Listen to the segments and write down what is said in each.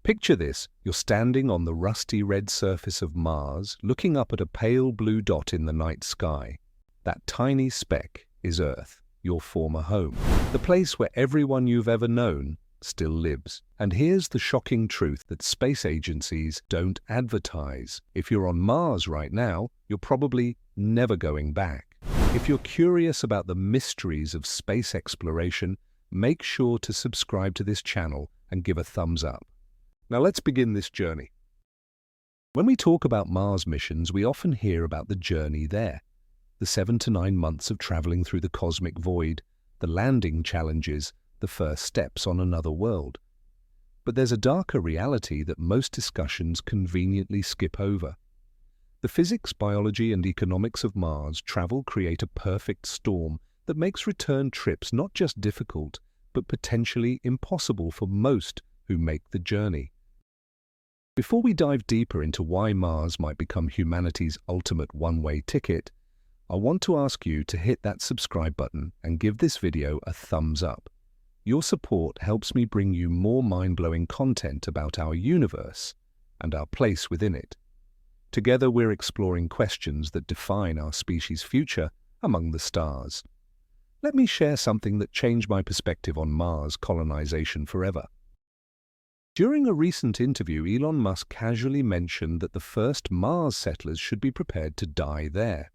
Picture this: you're standing on the rusty red surface of Mars, looking up at a pale blue dot in the night sky. That tiny speck is Earth, your former home, the place where everyone you've ever known still lives. And here's the shocking truth that space agencies don't advertise. If you're on Mars right now, you're probably never going back. If you're curious about the mysteries of space exploration, make sure to subscribe to this channel and give a thumbs up. Now let's begin this journey. When we talk about Mars missions, we often hear about the journey there. The 7 to 9 months of traveling through the cosmic void, the landing challenges, the first steps on another world. But there's a darker reality that most discussions conveniently skip over. The physics, biology, and economics of Mars travel create a perfect storm that makes return trips not just difficult, but potentially impossible for most who make the journey. Before we dive deeper into why Mars might become humanity's ultimate one-way ticket, I want to ask you to hit that subscribe button and give this video a thumbs up. Your support helps me bring you more mind-blowing content about our universe and our place within it. Together we're exploring questions that define our species' future among the stars. Let me share something that changed my perspective on Mars colonization forever. During a recent interview, Elon Musk casually mentioned that the first Mars settlers should be prepared to die there,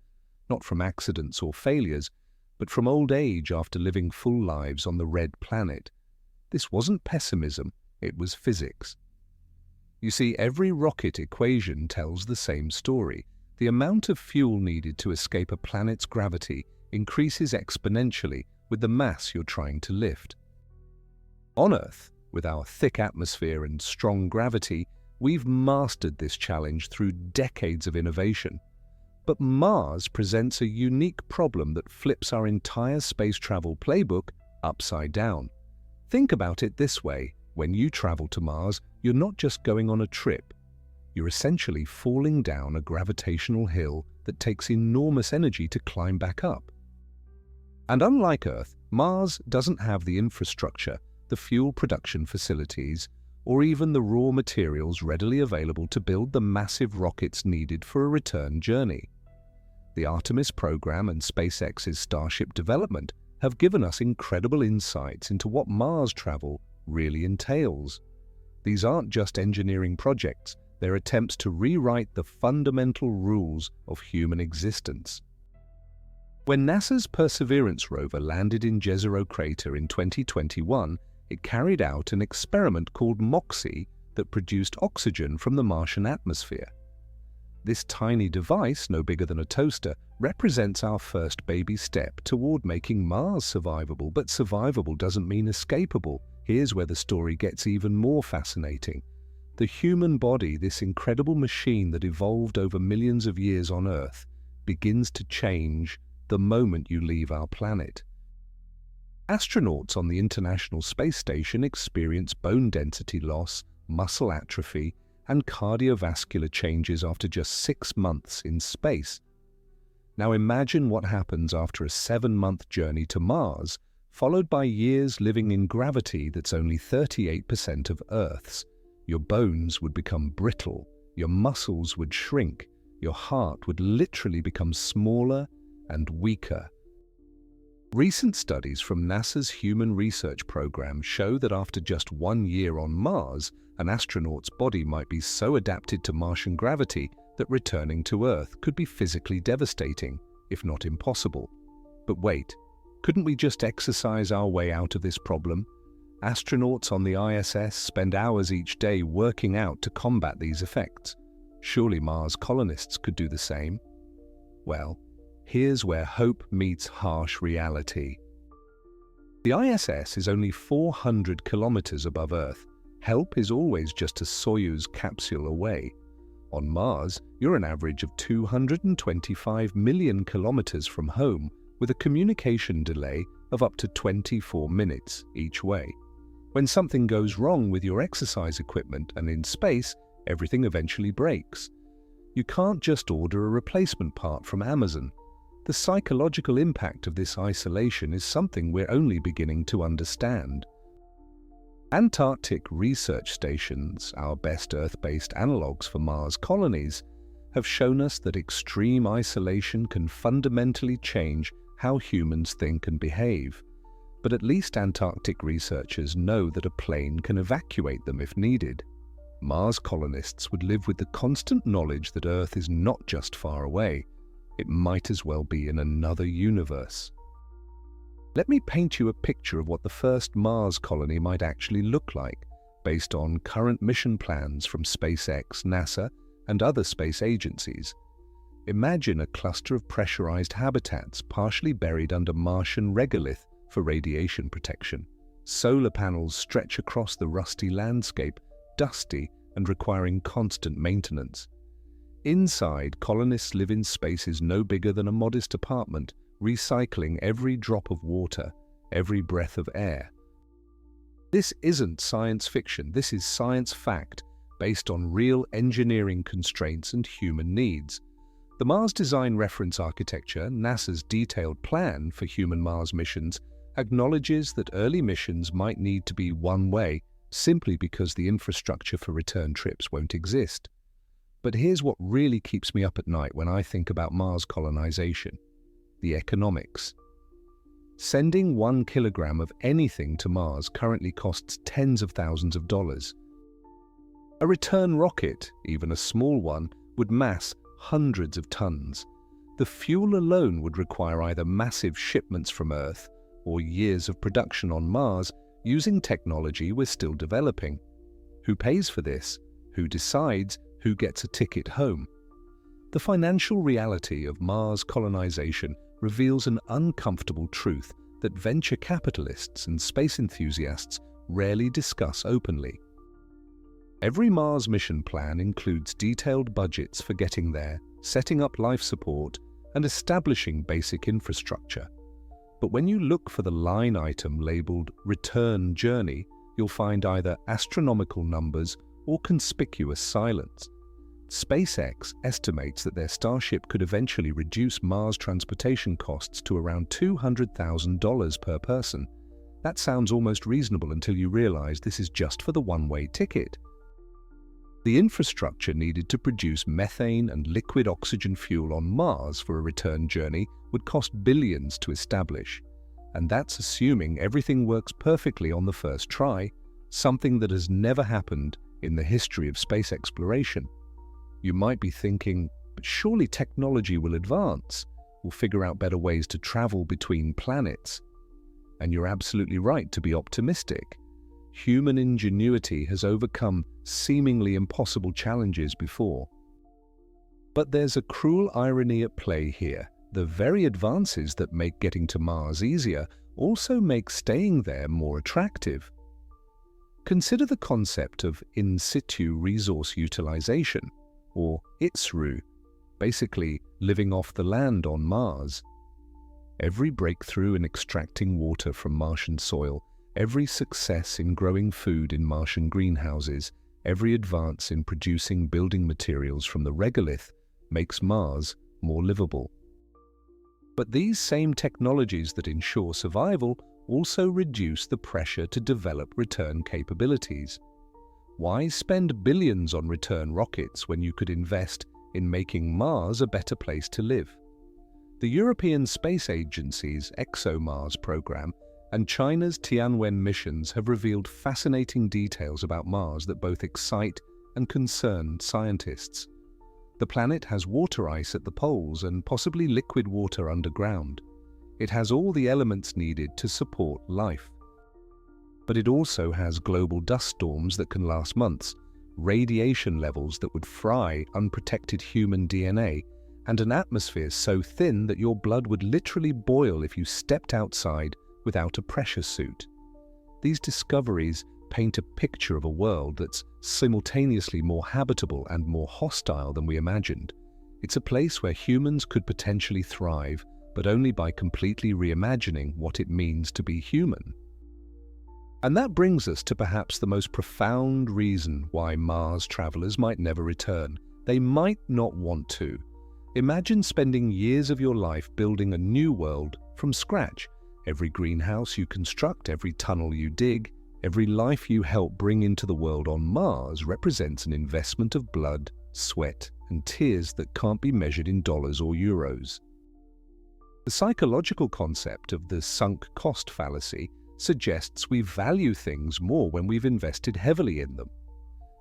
not from accidents or failures, but from old age after living full lives on the red planet. This wasn't pessimism, it was physics. You see, every rocket equation tells the same story. The amount of fuel needed to escape a planet's gravity increases exponentially with the mass you're trying to lift. On Earth, with our thick atmosphere and strong gravity, we've mastered this challenge through decades of innovation. But Mars presents a unique problem that flips our entire space travel playbook upside down. Think about it this way: when you travel to Mars, you're not just going on a trip. You're essentially falling down a gravitational hill that takes enormous energy to climb back up. And unlike Earth, Mars doesn't have the infrastructure, the fuel production facilities, or even the raw materials readily available to build the massive rockets needed for a return journey. The Artemis program and SpaceX's Starship development have given us incredible insights into what Mars travel really entails. These aren't just engineering projects, they're attempts to rewrite the fundamental rules of human existence. When NASA's Perseverance rover landed in Jezero crater in 2021, it carried out an experiment called MOXIE that produced oxygen from the Martian atmosphere. This tiny device, no bigger than a toaster, represents our first baby step toward making Mars survivable. But survivable doesn't mean escapable. Here's where the story gets even more fascinating. The human body, this incredible machine that evolved over millions of years on Earth, begins to change the moment you leave our planet. Astronauts on the International Space Station experience bone density loss, muscle atrophy, and cardiovascular changes after just 6 months in space. Now imagine what happens after a 7-month journey to Mars, followed by years living in gravity that's only 38% of Earth's. Your bones would become brittle, your muscles would shrink, your heart would literally become smaller and weaker. Recent studies from NASA's Human Research Program show that after just 1 year on Mars, an astronaut's body might be so adapted to Martian gravity that returning to Earth could be physically devastating, if not impossible. But wait, couldn't we just exercise our way out of this problem? Astronauts on the ISS spend hours each day working out to combat these effects. Surely Mars colonists could do the same? Well, here's where hope meets harsh reality. The ISS is only 400 kilometers above Earth. Help is always just a Soyuz capsule away. On Mars, you're an average of 225 million kilometers from home, with a communication delay of up to 24 minutes each way. When something goes wrong with your exercise equipment and in space, everything eventually breaks. You can't just order a replacement part from Amazon. The psychological impact of this isolation is something we're only beginning to understand. Antarctic research stations, our best Earth-based analogues for Mars colonies, have shown us that extreme isolation can fundamentally change how humans think and behave. But at least Antarctic researchers know that a plane can evacuate them if needed. Mars colonists would live with the constant knowledge that Earth is not just far away, it might as well be in another universe. Let me paint you a picture of what the first Mars colony might actually look like, based on current mission plans from SpaceX, NASA, and other space agencies. Imagine a cluster of pressurized habitats partially buried under Martian regolith for radiation protection. Solar panels stretch across the rusty landscape, dusty and requiring constant maintenance. Inside, colonists live in spaces no bigger than a modest apartment, recycling every drop of water, every breath of air. This isn't science fiction, this is science fact, based on real engineering constraints and human needs. The Mars Design Reference Architecture, NASA's detailed plan for human Mars missions, acknowledges that early missions might need to be one-way simply because the infrastructure for return trips won't exist. But here's what really keeps me up at night when I think about Mars colonization: the economics. Sending 1 kilogram of anything to Mars currently costs tens of thousands of dollars. A return rocket, even a small one, would mass hundreds of tons. The fuel alone would require either massive shipments from Earth or years of production on Mars using technology we're still developing. Who pays for this? Who decides who gets a ticket home? The financial reality of Mars colonization reveals an uncomfortable truth that venture capitalists and space enthusiasts rarely discuss openly. Every Mars mission plan includes detailed budgets for getting there, setting up life support, and establishing basic infrastructure. But when you look for the line item labeled "Return Journey," you'll find either astronomical numbers or conspicuous silence. SpaceX estimates that their Starship could eventually reduce Mars transportation costs to around $200,000 per person. That sounds almost reasonable until you realize this is just for the one-way ticket. The infrastructure needed to produce methane and liquid oxygen fuel on Mars for a return journey would cost billions to establish. And that's assuming everything works perfectly on the first try, something that has never happened in the history of space exploration. You might be thinking, but surely technology will advance. We'll figure out better ways to travel between planets. And you're absolutely right to be optimistic. Human ingenuity has overcome seemingly impossible challenges before. But there's a cruel irony at play here. The very advances that make getting to Mars easier also make staying there more attractive. Consider the concept of in-situ resource utilization, or ITSRU, basically living off the land on Mars. Every breakthrough in extracting water from Martian soil, every success in growing food in Martian greenhouses, every advance in producing building materials from the regolith makes Mars more livable. But these same technologies that ensure survival also reduce the pressure to develop return capabilities. Why spend billions on return rockets when you could invest in making Mars a better place to live? The European Space Agency's ExoMars program and China's Tianwen missions have revealed fascinating details about Mars that both excite and concern scientists. The planet has water ice at the poles and possibly liquid water underground. It has all the elements needed to support life. But it also has global dust storms that can last months, radiation levels that would fry unprotected human DNA, and an atmosphere so thin that your blood would literally boil if you stepped outside without a pressure suit. These discoveries paint a picture of a world that's simultaneously more habitable and more hostile than we imagined. It's a place where humans could potentially thrive, but only by completely reimagining what it means to be human. And that brings us to perhaps the most profound reason why Mars travelers might never return. They might not want to. Imagine spending years of your life building a new world from scratch. Every greenhouse you construct, every tunnel you dig, Every life you help bring into the world on Mars represents an investment of blood, sweat, and tears that can't be measured in dollars or euros. The psychological concept of the sunk cost fallacy suggests we value things more when we've invested heavily in them.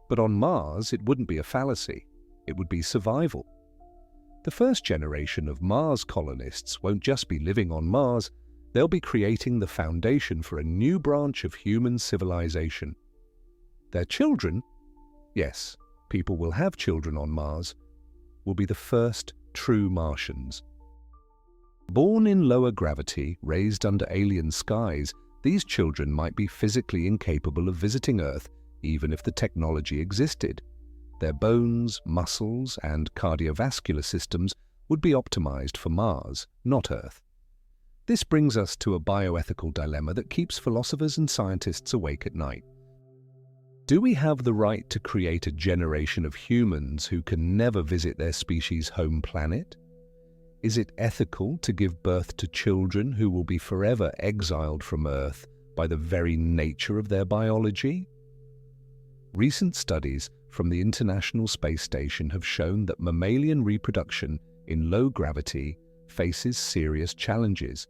But on Mars, it wouldn't be a fallacy. It would be survival. The first generation of Mars colonists won't just be living on Mars, they'll be creating the foundation for a new branch of human civilization. Their children, yes, people will have children on Mars, will be the first true Martians. Born in lower gravity, raised under alien skies, these children might be physically incapable of visiting Earth even if the technology existed. Their bones, muscles, and cardiovascular systems would be optimized for Mars, not Earth. This brings us to a bioethical dilemma that keeps philosophers and scientists awake at night. Do we have the right to create a generation of humans who can never visit their species' home planet? Is it ethical to give birth to children who will be forever exiled from Earth by the very nature of their biology? Recent studies from the International Space Station have shown that mammalian reproduction in low gravity faces serious challenges.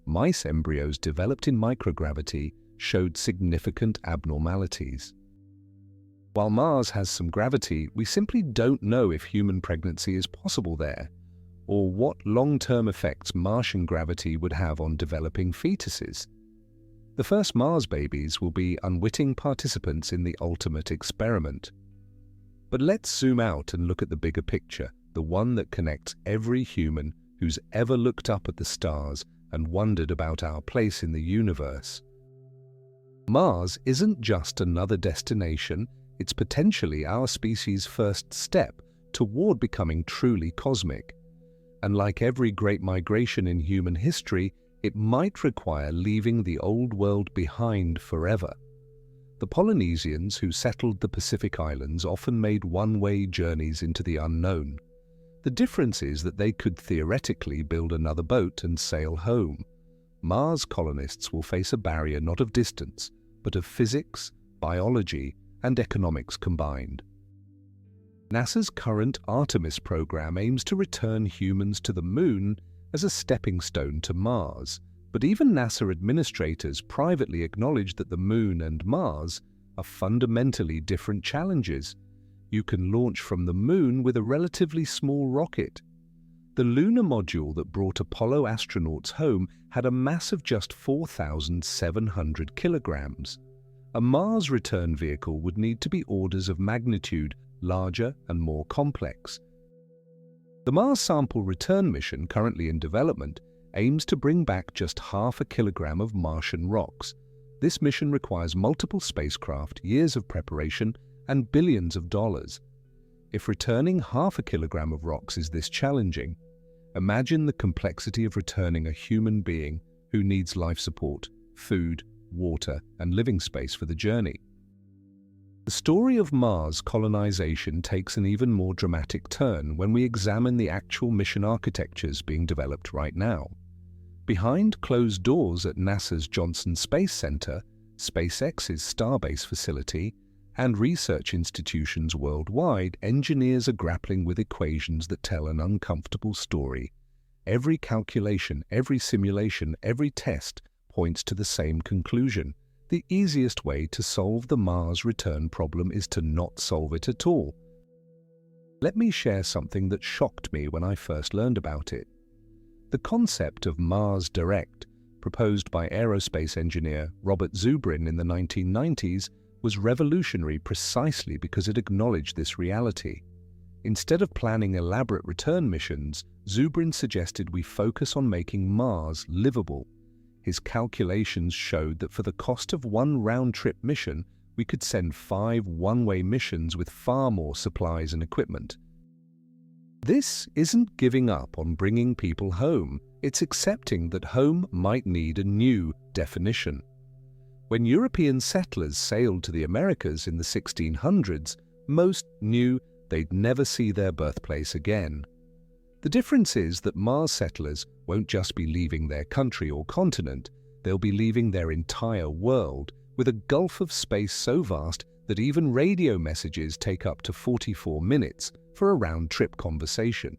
Mice embryos developed in microgravity showed significant abnormalities. While Mars has some gravity, we simply don't know if human pregnancy is possible there, or what long-term effects Martian gravity would have on developing fetuses. The first Mars babies will be unwitting participants in the ultimate experiment. But let's zoom out and look at the bigger picture, the one that connects every human who's ever looked up at the stars and wondered about our place in the universe. Mars isn't just another destination, it's potentially our species' first step toward becoming truly cosmic. And like every great migration in human history, it might require leaving the old world behind forever. The Polynesians who settled the Pacific Islands often made one-way journeys into the unknown. The difference is that they could theoretically build another boat and sail home. Mars colonists will face a barrier not of distance, but of physics, biology, and economics combined. NASA's current Artemis program aims to return humans to the Moon as a stepping stone to Mars, but even NASA administrators privately acknowledge that the Moon and Mars are fundamentally different challenges. You can launch from the Moon with a relatively small rocket. The lunar module that brought Apollo astronauts home had a mass of just 4,700 kilograms. A Mars return vehicle would need to be orders of magnitude larger and more complex. The Mars Sample Return mission, currently in development, aims to bring back just half a kilogram of Martian rocks. This mission requires multiple spacecraft, years of preparation, and billions of dollars. If returning half a kilogram of rocks is this challenging, imagine the complexity of returning a human being who needs life support, food, water, and living space for the journey. The story of Mars colonization takes an even more dramatic turn when we examine the actual mission architectures being developed right now. Behind closed doors at NASA's Johnson Space Center, SpaceX's Starbase facility, and research institutions worldwide, engineers are grappling with equations that tell an uncomfortable story. Every calculation, every simulation, every test points to the same conclusion. The easiest way to solve the Mars return problem is to not solve it at all. Let me share something that shocked me when I first learned about it. The concept of Mars Direct, proposed by aerospace engineer Robert Zubrin in the 1990s, was revolutionary precisely because it acknowledged this reality. Instead of planning elaborate return missions, Zubrin suggested we focus on making Mars livable. His calculations showed that for the cost of one round-trip mission, we could send 5 one-way missions with far more supplies and equipment. This isn't giving up on bringing people home, it's accepting that home might need a new definition. When European settlers sailed to the Americas in the 1600s, most knew they'd never see their birthplace again. The difference is that Mars settlers won't just be leaving their country or continent, they'll be leaving their entire world, with a gulf of space so vast that even radio messages take up to 44 minutes for a round-trip conversation.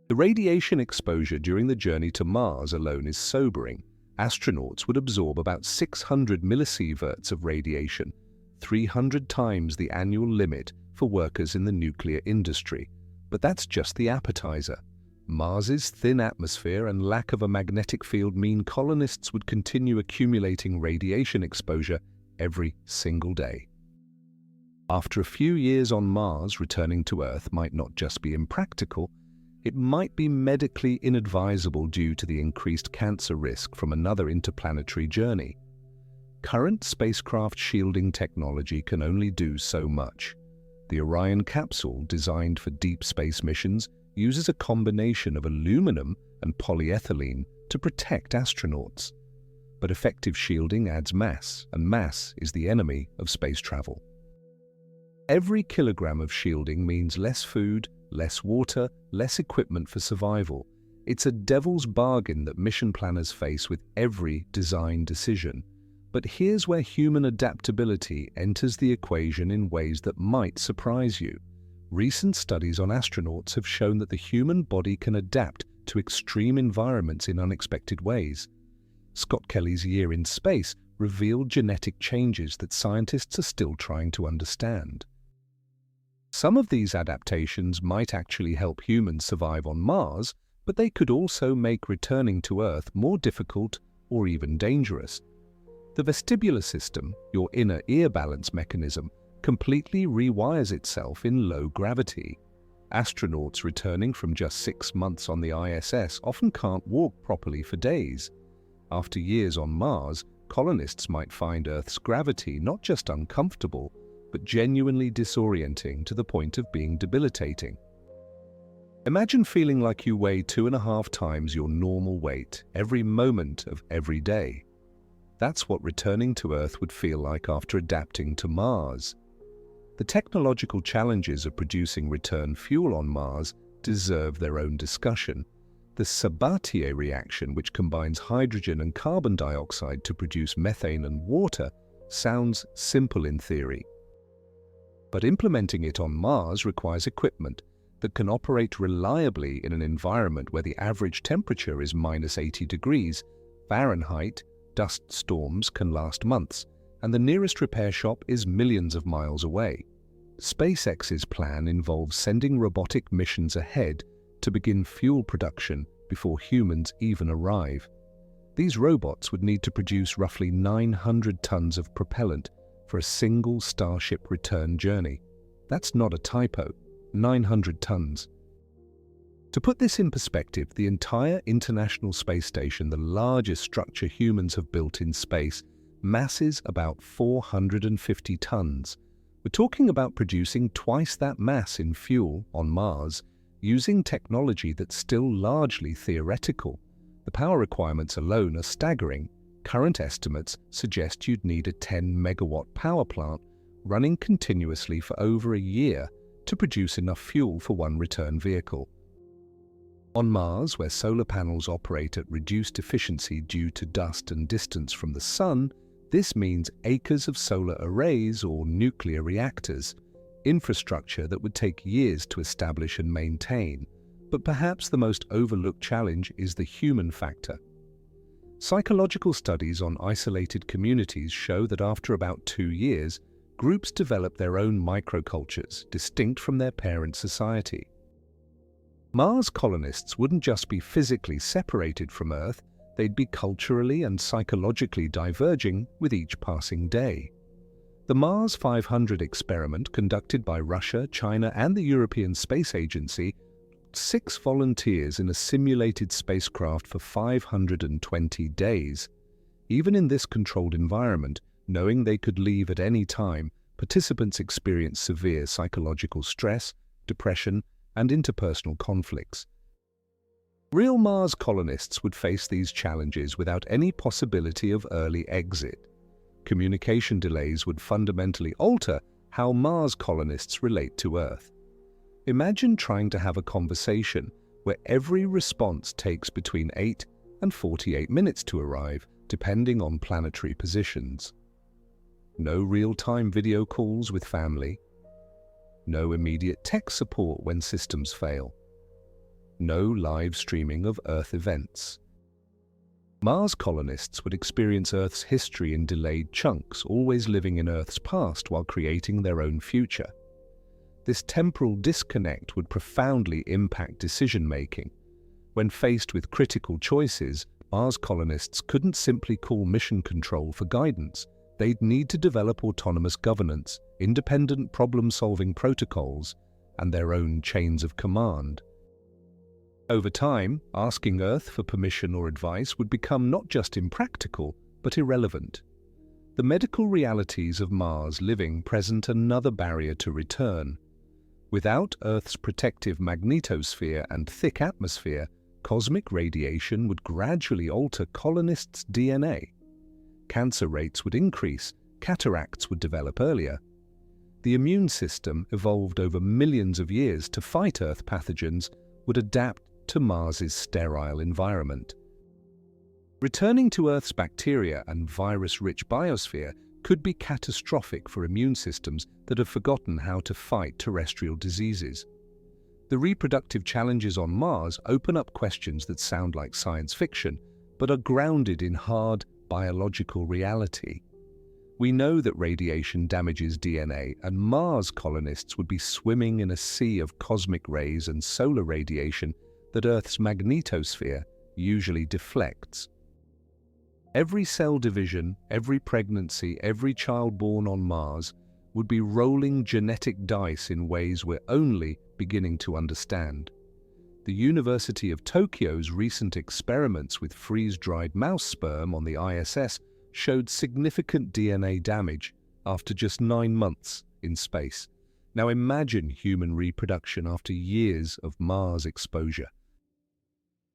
The radiation exposure during the journey to Mars alone is sobering. Astronauts would absorb about 600 millisieverts of radiation, 300 times the annual limit for workers in the nuclear industry. But that's just the appetizer. Mars's thin atmosphere and lack of a magnetic field mean colonists would continue accumulating radiation exposure every single day. After a few years on Mars, returning to Earth might not just be impractical, it might be medically inadvisable due to the increased cancer risk from another interplanetary journey. Current spacecraft shielding technology can only do so much. The Orion capsule, designed for deep space missions, uses a combination of aluminum and polyethylene to protect astronauts. But effective shielding adds mass, and mass is the enemy of space travel. Every kilogram of shielding means less food, less water, less equipment for survival. It's a devil's bargain that mission planners face with every design decision. But here's where human adaptability enters the equation in ways that might surprise you. Recent studies on astronauts have shown that the human body can adapt to extreme environments in unexpected ways. Scott Kelly's year in space revealed genetic changes that scientists are still trying to understand. Some of these adaptations might actually help humans survive on Mars, but they could also make returning to Earth more difficult or even dangerous. The vestibular system, your inner ear balance mechanism, completely rewires itself in low gravity. Astronauts returning from just 6 months on the ISS often can't walk properly for days. After years on Mars, colonists might find Earth's gravity not just uncomfortable, but genuinely disorienting to the point of being debilitating. Imagine feeling like you weigh 2.5 times your normal weight every moment of every day. That's what returning to Earth would feel like after adapting to Mars. The technological challenges of producing return fuel on Mars deserve their own discussion. The Sabatier reaction, which combines hydrogen and carbon dioxide to produce methane and water, sounds simple in theory. But implementing it on Mars requires equipment that can operate reliably in an environment where the average temperature is -80 degrees Fahrenheit. Dust storms can last months, and the nearest repair shop is millions of miles away. SpaceX's plan involves sending robotic missions ahead to begin fuel production before humans even arrive. These robots would need to produce roughly 900 tons of propellant for a single Starship return journey. That's not a typo, 900 tons. To put this in perspective, the entire International Space Station, the largest structure humans have built in space, masses about 450 tons. We're talking about producing twice that mass in fuel on Mars, using technology that's still largely theoretical. The power requirements alone are staggering. Current estimates suggest you'd need a 10-megawatt power plant running continuously for over a year to produce enough fuel for one return vehicle. On Mars, where solar panels operate at reduced efficiency due to dust and distance from the Sun, this means acres of solar arrays or nuclear reactors, infrastructure that would take years to establish and maintain. But perhaps the most overlooked challenge is the human factor. Psychological studies on isolated communities show that after about 2 years, groups develop their own microcultures, distinct from their parent society. Mars colonists wouldn't just be physically separated from Earth, they'd be culturally and psychologically diverging with each passing day. The Mars 500 experiment, conducted by Russia, China, and the European Space Agency, 6 volunteers in a simulated spacecraft for 520 days. Even in this controlled environment, knowing they could leave at any time, participants experienced severe psychological stress, depression, and interpersonal conflicts. Real Mars colonists would face these challenges without any possibility of early exit. Communication delays would fundamentally alter how Mars colonists relate to Earth. Imagine trying to have a conversation where every response takes between 8 and 48 minutes to arrive, depending on planetary positions. No real-time video calls with family. No immediate tech support when systems fail. No live streaming of Earth events. Mars colonists would experience Earth's history in delayed chunks, always living in Earth's past while creating their own future. This temporal disconnect would profoundly impact decision-making. When faced with critical choices, Mars colonists couldn't simply call mission control for guidance. They'd need to develop autonomous governance, independent problem-solving protocols, and their own chains of command. Over time, asking Earth for permission or advice would become not just impractical, but irrelevant. The medical realities of Mars living present another barrier to return. Without Earth's protective magnetosphere and thick atmosphere, cosmic radiation would gradually alter colonists' DNA. Cancer rates would increase, cataracts would develop earlier. The immune system, evolved over millions of years to fight Earth pathogens, would adapt to Mars's sterile environment. Returning to Earth's bacteria and virus-rich biosphere could be catastrophic for immune systems that have forgotten how to fight terrestrial diseases. The reproductive challenges on Mars open up questions that sound like science fiction, but are grounded in hard biological reality. We know that radiation damages DNA, and Mars colonists would be swimming in a sea of cosmic rays and solar radiation that Earth's magnetosphere usually deflects. Every cell division, every pregnancy, every child born on Mars would be rolling genetic dice in ways we're only beginning to understand. The University of Tokyo's recent experiments with freeze-dried mouse sperm on the ISS showed significant DNA damage after just 9 months in space. Now imagine human reproduction after years of Mars exposure.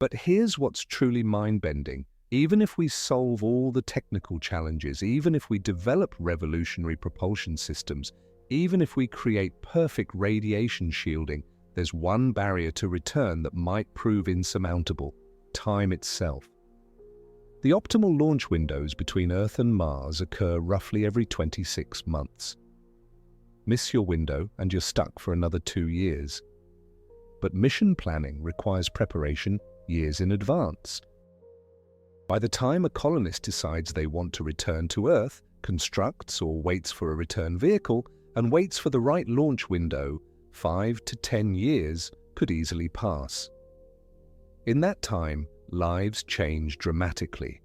But here's what's truly mind-bending. Even if we solve all the technical challenges, even if we develop revolutionary propulsion systems, even if we create perfect radiation shielding, there's one barrier to return that might prove insurmountable: time itself. The optimal launch windows between Earth and Mars occur roughly every 26 months. Miss your window and you're stuck for another 2 years. But mission planning requires preparation years in advance. By the time a colonist decides they want to return to Earth, constructs or waits for a return vehicle, and waits for the right launch window, 5 to 10 years could easily pass. In that time, lives change dramatically.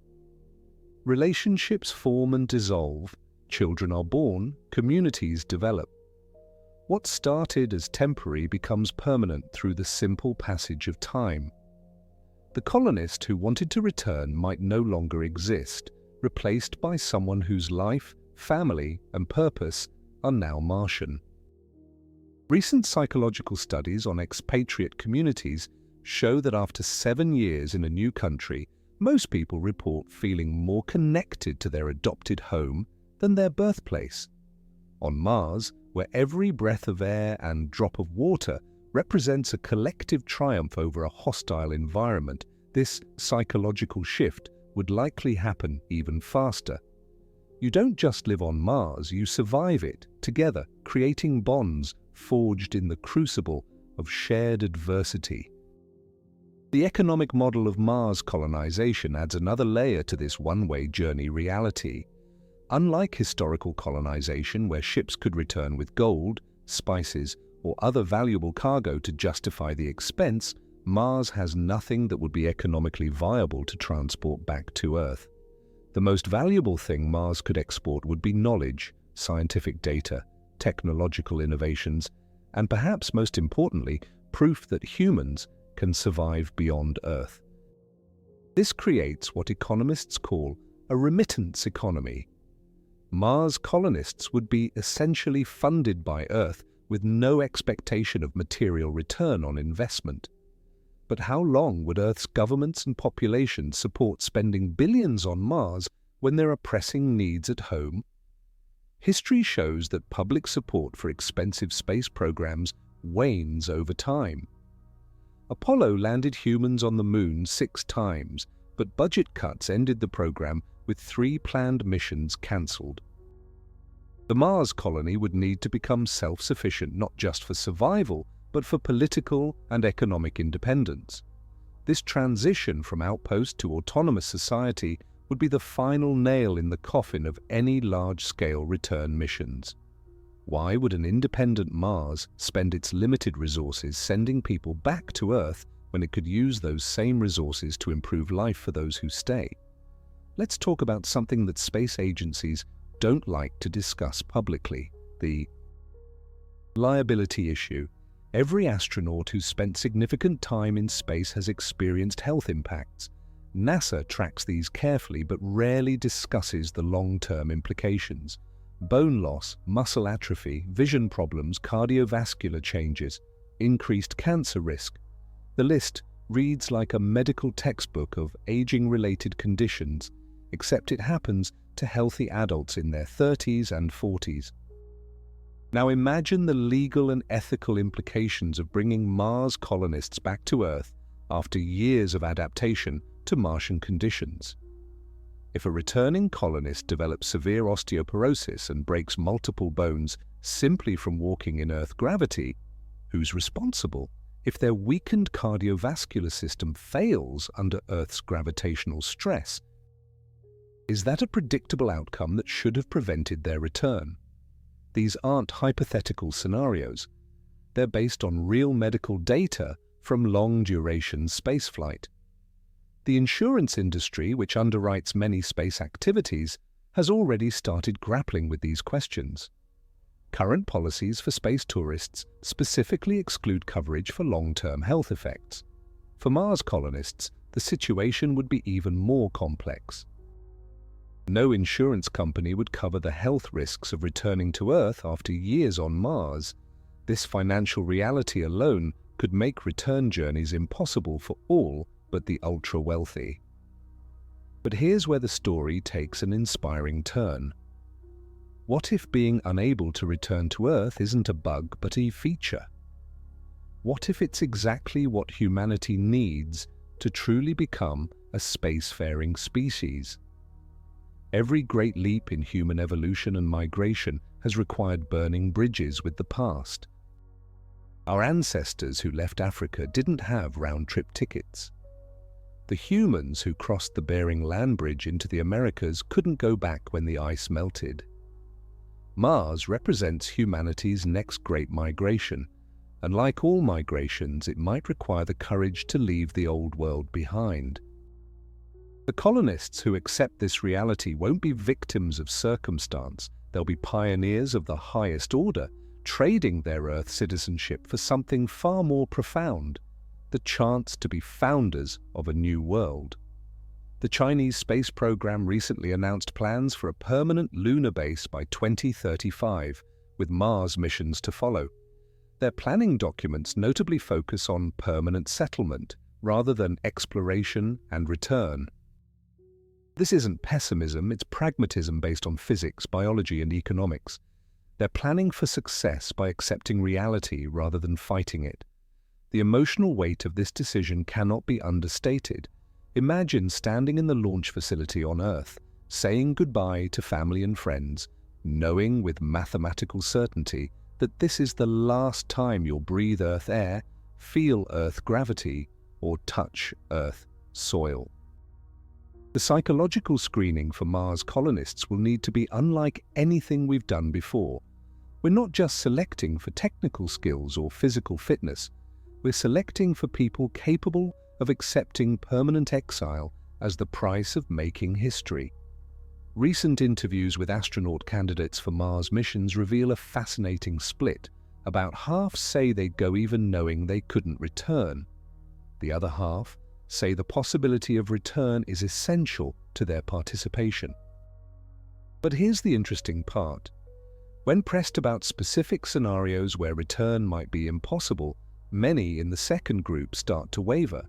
Relationships form and dissolve, children are born, communities develop. What started as temporary becomes permanent through the simple passage of time. The colonist who wanted to return might no longer exist, replaced by someone whose life, family, and purpose are now Martian. Recent psychological studies on expatriate communities show that after 7 years in a new country, most people report feeling more connected to their adopted home than their birthplace. On Mars, where every breath of air and drop of water represents a collective triumph over a hostile environment, this psychological shift would likely happen even faster. You don't just live on Mars, you survive it together, creating bonds forged in the crucible of shared adversity. The economic model of Mars colonization adds another layer to this one-way journey reality. Unlike historical colonization, where ships could return with gold, spices, or other valuable cargo to justify the expense, Mars has nothing that would be economically viable to transport back to Earth. The most valuable thing Mars could export would be knowledge, scientific data, technological innovations, and perhaps most importantly, proof that humans can survive beyond Earth. This creates what economists call a remittance economy. Mars colonists would be essentially funded by Earth with no expectation of material return on investment. But how long would Earth's governments and populations support spending billions on Mars when there are pressing needs at home? History shows that public support for expensive space programs wanes over time. Apollo landed humans on the Moon 6 times, but budget cuts ended the program with 3 planned missions cancelled. The Mars colony would need to become self-sufficient not just for survival, but for political and economic independence. This transition from outpost to autonomous society would be the final nail in the coffin of any large-scale return missions. Why would an independent Mars spend its limited resources sending people back to Earth when it could use those same resources to improve life for those who stay? Let's talk about something that space agencies don't like to discuss publicly: the liability issue. Every astronaut who's spent significant time in space has experienced health impacts. NASA tracks these carefully but rarely discusses the long-term implications. Bone loss, muscle atrophy, vision problems, cardiovascular changes, increased cancer risk. The list reads like a medical textbook of aging-related conditions, except it happens to healthy adults in their 30s and 40s. Now imagine the legal and ethical implications of bringing Mars colonists back to Earth after years of adaptation to Martian conditions. If a returning colonist develops severe osteoporosis and breaks multiple bones simply from walking in Earth gravity, who's responsible? If their weakened cardiovascular system fails under Earth's gravitational stress, is that a predictable outcome that should have prevented their return? These aren't hypothetical scenarios. They're based on real medical data from long-duration spaceflight. The insurance industry, which underwrites many space activities, has already started grappling with these questions. Current policies for space tourists specifically exclude coverage for long-term health effects. For Mars colonists, the situation would be even more complex. No insurance company would cover the health risks of returning to Earth after years on Mars. This financial reality alone could make return journeys impossible for all but the ultra-wealthy. But here's where the story takes an inspiring turn. What if being unable to return to Earth isn't a bug but a feature? What if it's exactly what humanity needs to truly become a spacefaring species? Every great leap in human evolution and migration has required burning bridges with the past. Our ancestors who left Africa didn't have round-trip tickets. The humans who crossed the Bering Land Bridge into the Americas couldn't go back when the ice melted. Mars represents humanity's next great migration, and like all migrations, it might require the courage to leave the old world behind. The colonists who accept this reality won't be victims of circumstance. They'll be pioneers of the highest order, trading their Earth citizenship for something far more profound: the chance to be founders of a new world. The Chinese space program recently announced plans for a permanent lunar base by 2035, with Mars missions to follow. Their planning documents notably focus on permanent settlement rather than exploration and return. This isn't pessimism, it's pragmatism based on physics, biology, and economics. They're planning for success by accepting reality rather than fighting it. The emotional weight of this decision cannot be understated. Imagine standing in the launch facility on Earth, saying goodbye to family and friends, knowing with mathematical certainty that this is the last time you'll breathe Earth air, feel Earth gravity, or touch Earth soil. The psychological screening for Mars colonists will need to be unlike anything we've done before. We're not just selecting for technical skills or physical fitness. We're selecting for people capable of accepting permanent exile as the price of making history. Recent interviews with astronaut candidates for Mars missions reveal a fascinating split. About half say they'd go even knowing they couldn't return. The other half say the possibility of return is essential to their participation. But here's the interesting part. When pressed about specific scenarios where return might be impossible, many in the second group start to waver.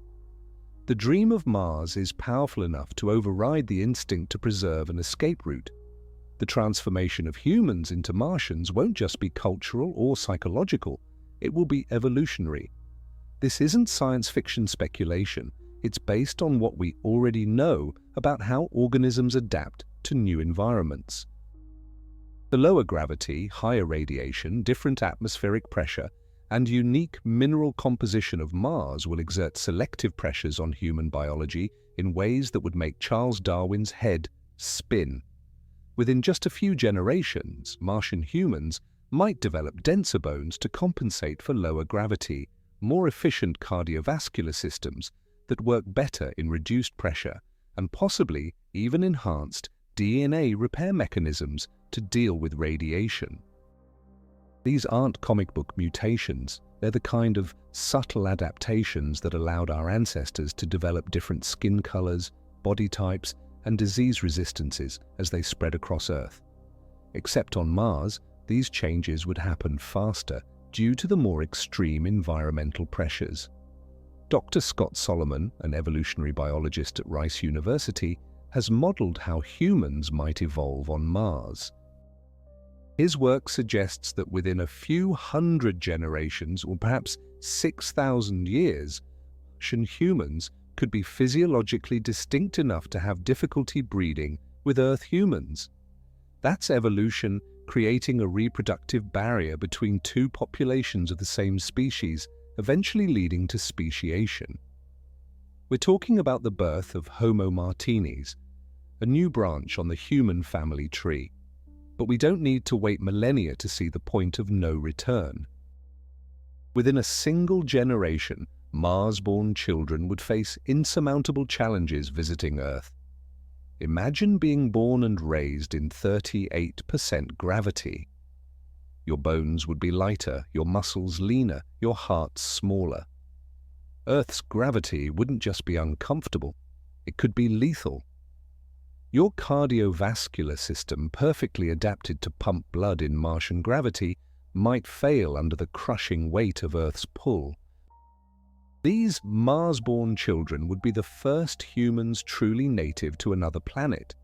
The dream of Mars is powerful enough to override the instinct to preserve an escape route. The transformation of humans into Martians won't just be cultural or psychological, it will be evolutionary. This isn't science fiction speculation. It's based on what we already know about how organisms adapt to new environments. The lower gravity, higher radiation, different atmospheric pressure, and unique mineral composition of Mars will exert selective pressures on human biology in ways that would make Charles Darwin's head spin. Within just a few generations, Martian humans might develop denser bones to compensate for lower gravity, more efficient cardiovascular systems that work better in reduced pressure, and possibly even enhanced DNA repair mechanisms to deal with radiation. These aren't comic book mutations, they're the kind of subtle adaptations that allowed our ancestors to develop different skin colors, body types, and disease resistances as they spread across Earth. Except on Mars, these changes would happen faster due to the more extreme environmental pressures. Dr. Scott Solomon, an evolutionary biologist at Rice University, has modeled how humans might evolve on Mars. His work suggests that within a few hundred generations, or perhaps 6,000 years, Martian humans could be physiologically distinct enough to have difficulty breeding with Earth humans. That's evolution creating a reproductive barrier between two populations of the same species, eventually leading to speciation. We're talking about the birth of Homo martinis, a new branch on the human family tree. But we don't need to wait millennia to see the point of no return. Within a single generation, Mars-born children would face insurmountable challenges visiting Earth. Imagine being born and raised in 38% gravity. Your bones would be lighter, your muscles leaner, your heart smaller. Earth's gravity wouldn't just be uncomfortable, it could be lethal. Your cardiovascular system, perfectly adapted to pump blood in Martian gravity, might fail under the crushing weight of Earth's pull. These Mars-born children would be the first humans truly native to another planet.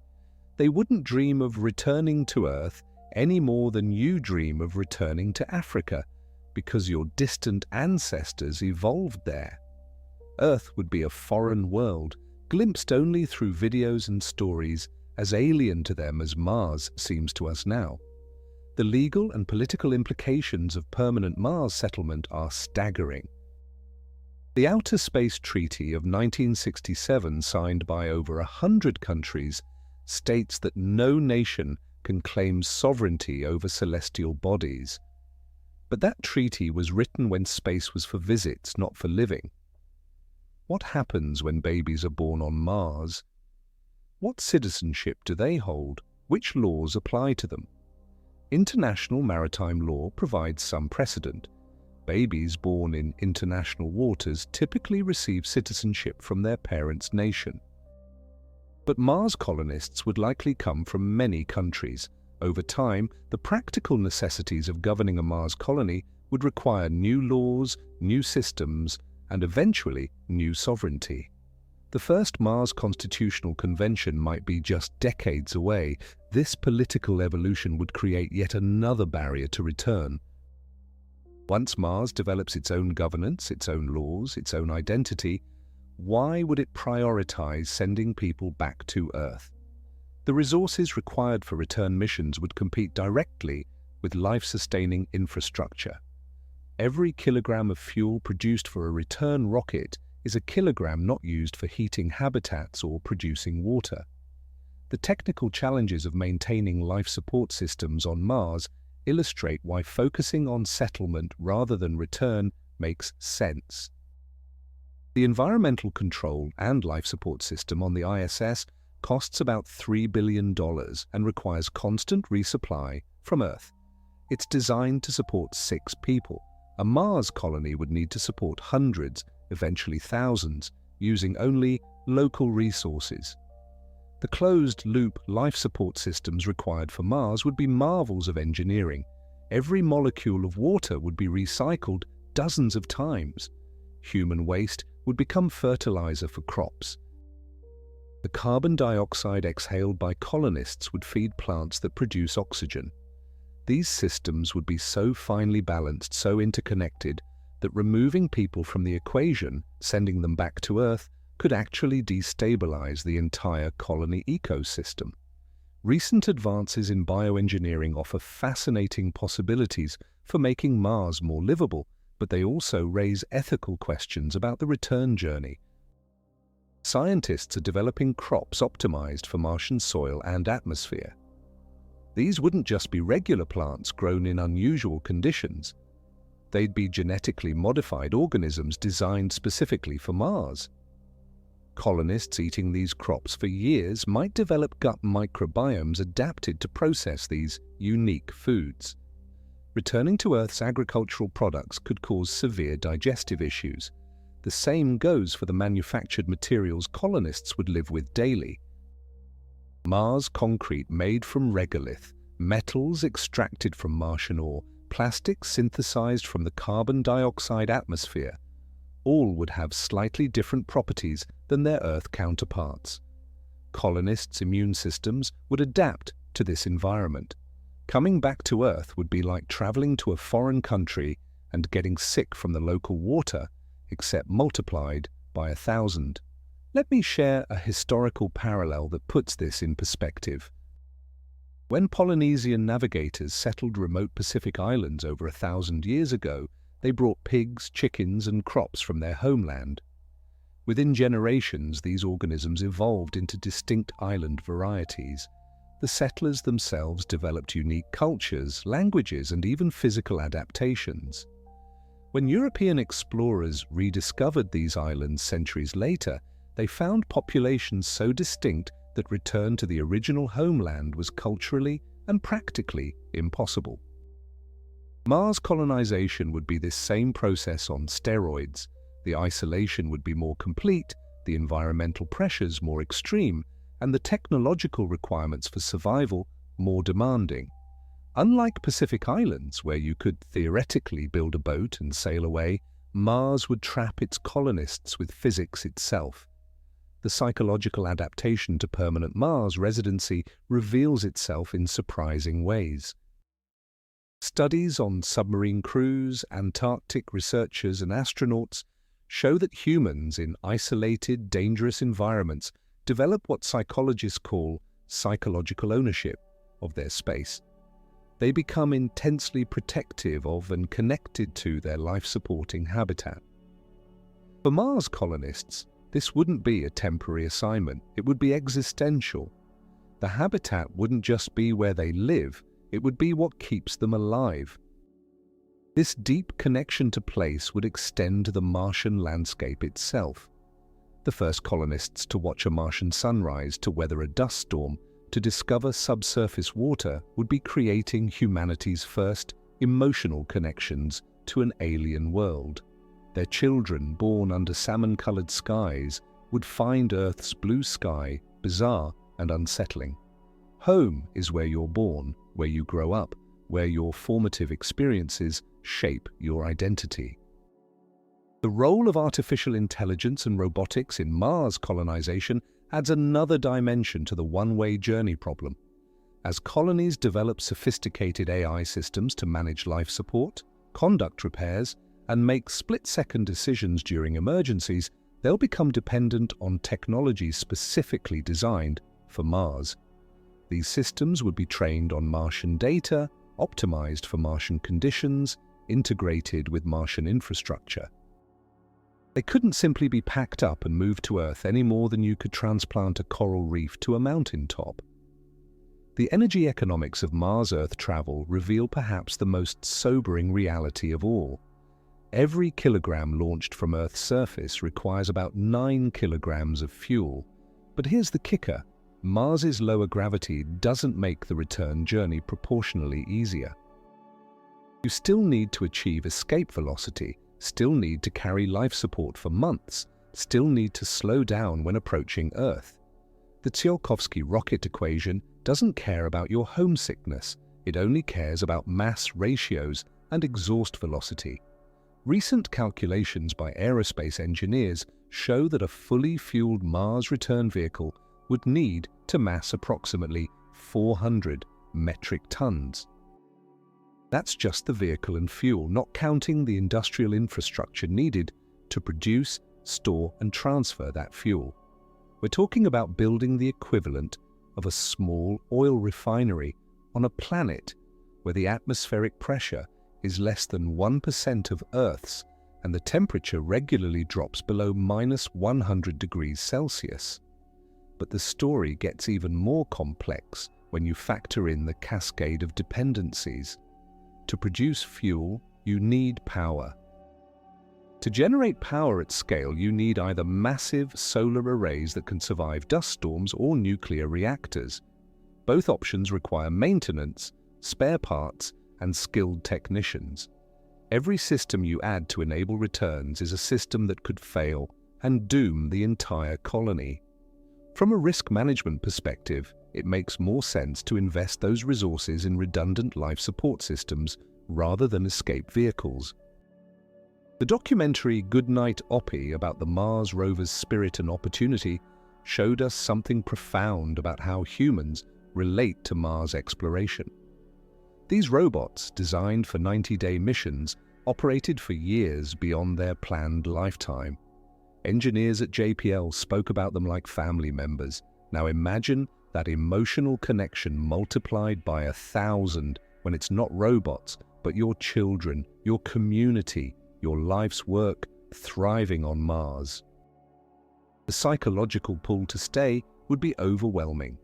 They wouldn't dream of returning to Earth any more than you dream of returning to Africa, because your distant ancestors evolved there. Earth would be a foreign world, glimpsed only through videos and stories, as alien to them as Mars seems to us now. The legal and political implications of permanent Mars settlement are staggering. The Outer Space Treaty of 1967, signed by over 100 countries, states that no nation can claim sovereignty over celestial bodies. But that treaty was written when space was for visits, not for living. What happens when babies are born on Mars? What citizenship do they hold? Which laws apply to them? International maritime law provides some precedent. Babies born in international waters typically receive citizenship from their parents' nation. But Mars colonists would likely come from many countries. Over time, the practical necessities of governing a Mars colony would require new laws, new systems, and eventually new sovereignty. The first Mars Constitutional Convention might be just decades away. This political evolution would create yet another barrier to return. Once Mars develops its own governance, its own laws, its own identity, why would it prioritize sending people back to Earth? The resources required for return missions would compete directly with life-sustaining infrastructure. Every kilogram of fuel produced for a return rocket is a kilogram not used for heating habitats or producing water. The technical challenges of maintaining life support systems on Mars illustrate why focusing on settlement rather than return makes sense. The environmental control and life support system on the ISS costs about $3 billion and requires constant resupply from Earth. It's designed to support 6 people. A Mars colony would need to support hundreds, eventually thousands, using only local resources. The closed-loop life support systems required for Mars would be marvels of engineering. Every molecule of water would be recycled dozens of times. Human waste would become fertilizer for crops. The carbon dioxide exhaled by colonists would feed plants that produce oxygen. These systems would be so finely balanced, so interconnected, that removing people from the equation, sending them back to Earth, could actually destabilize the entire colony ecosystem. Recent advances in bioengineering offer fascinating possibilities for making Mars more livable, but they also raise ethical questions about the return journey. Scientists are developing crops optimized for Martian soil and atmosphere. These wouldn't just be regular plants grown in unusual conditions. They'd be genetically modified organisms designed specifically for Mars. Colonists eating these crops for years might develop gut microbiomes adapted to process these unique foods. Returning to Earth's agricultural products could cause severe digestive issues. The same goes for the manufactured materials colonists would live with daily. Mars concrete made from regolith, metals extracted from Martian ore, plastics synthesized from the carbon dioxide atmosphere, all would have slightly different properties than their Earth counterparts. Colonists' immune systems would adapt to this environment. Coming back to Earth would be like traveling to a foreign country and getting sick from the local water, except multiplied by 1,000. Let me share a historical parallel that puts this in perspective. When Polynesian navigators settled remote Pacific islands over 1,000 years ago, they brought pigs, chickens, and crops from their homeland. Within generations, these organisms evolved into distinct island varieties. The settlers themselves developed unique cultures, languages, and even physical adaptations. When European explorers rediscovered these islands centuries later, they found populations so distinct that return to the original homeland was culturally and practically impossible. Mars colonization would be this same process on steroids. The isolation would be more complete, the environmental pressures more extreme, and the technological requirements for survival more demanding. Unlike Pacific Islands, where you could theoretically build a boat and sail away, Mars would trap its colonists with physics itself. The psychological adaptation to permanent Mars residency reveals itself in surprising ways. Studies on submarine crews, Antarctic researchers, and astronauts show that humans in isolated, dangerous environments develop what psychologists call psychological ownership of their space. They become intensely protective of and connected to their life-supporting habitat. For Mars colonists, this wouldn't be a temporary assignment, it would be existential. The habitat wouldn't just be where they live, it would be what keeps them alive. This deep connection to place would extend to the Martian landscape itself. The first colonists to watch a Martian sunrise, to weather a dust storm, to discover subsurface water would be creating humanity's first emotional connections to an alien world. Their children, born under salmon-colored skies, would find Earth's blue sky bizarre and unsettling. Home is where you're born, where you grow up, where your formative experiences shape your identity. The role of artificial intelligence and robotics in Mars colonization adds another dimension to the one-way journey problem. As colonies develop sophisticated AI systems to manage life support, conduct repairs, and make split-second decisions during emergencies, they'll become dependent on technology specifically designed for Mars. These systems would be trained on Martian data, optimized for Martian conditions, integrated with Martian infrastructure. They couldn't simply be packed up and moved to Earth any more than you could transplant a coral reef to a mountaintop. The energy economics of Mars-Earth travel reveal perhaps the most sobering reality of all. Every kilogram launched from Earth's surface requires about 9 kilograms of fuel. But here's the kicker. Mars's lower gravity doesn't make the return journey proportionally easier. You still need to achieve escape velocity, still need to carry life support for months, still need to slow down when approaching Earth. The Tsiolkovsky rocket equation doesn't care about your homesickness, it only cares about mass ratios and exhaust velocity. Recent calculations by aerospace engineers show that a fully fueled Mars return vehicle would need to mass approximately 400 metric tons. That's just the vehicle and fuel, not counting the industrial infrastructure needed to produce, store, and transfer that fuel. We're talking about building the equivalent of a small oil refinery on a planet where the atmospheric pressure is less than 1% of Earth's and the temperature regularly drops below -100 degrees Celsius. But the story gets even more complex when you factor in the cascade of dependencies. To produce fuel, you need power. To generate power at scale, you need either massive solar arrays that can survive dust storms or nuclear reactors. Both options require maintenance, spare parts, and skilled technicians. Every system you add to enable returns is a system that could fail and doom the entire colony. From a risk management perspective, it makes more sense to invest those resources in redundant life support systems rather than escape vehicles. The documentary Goodnight Oppie about the Mars rover's spirit and opportunity showed us something profound about how humans relate to Mars exploration. These robots, designed for 90-day missions, operated for years beyond their planned lifetime. Engineers at JPL spoke about them like family members. Now imagine that emotional connection multiplied by 1,000 when it's not robots, but your children, your community, your life's work thriving on Mars. The psychological pull to stay would be overwhelming.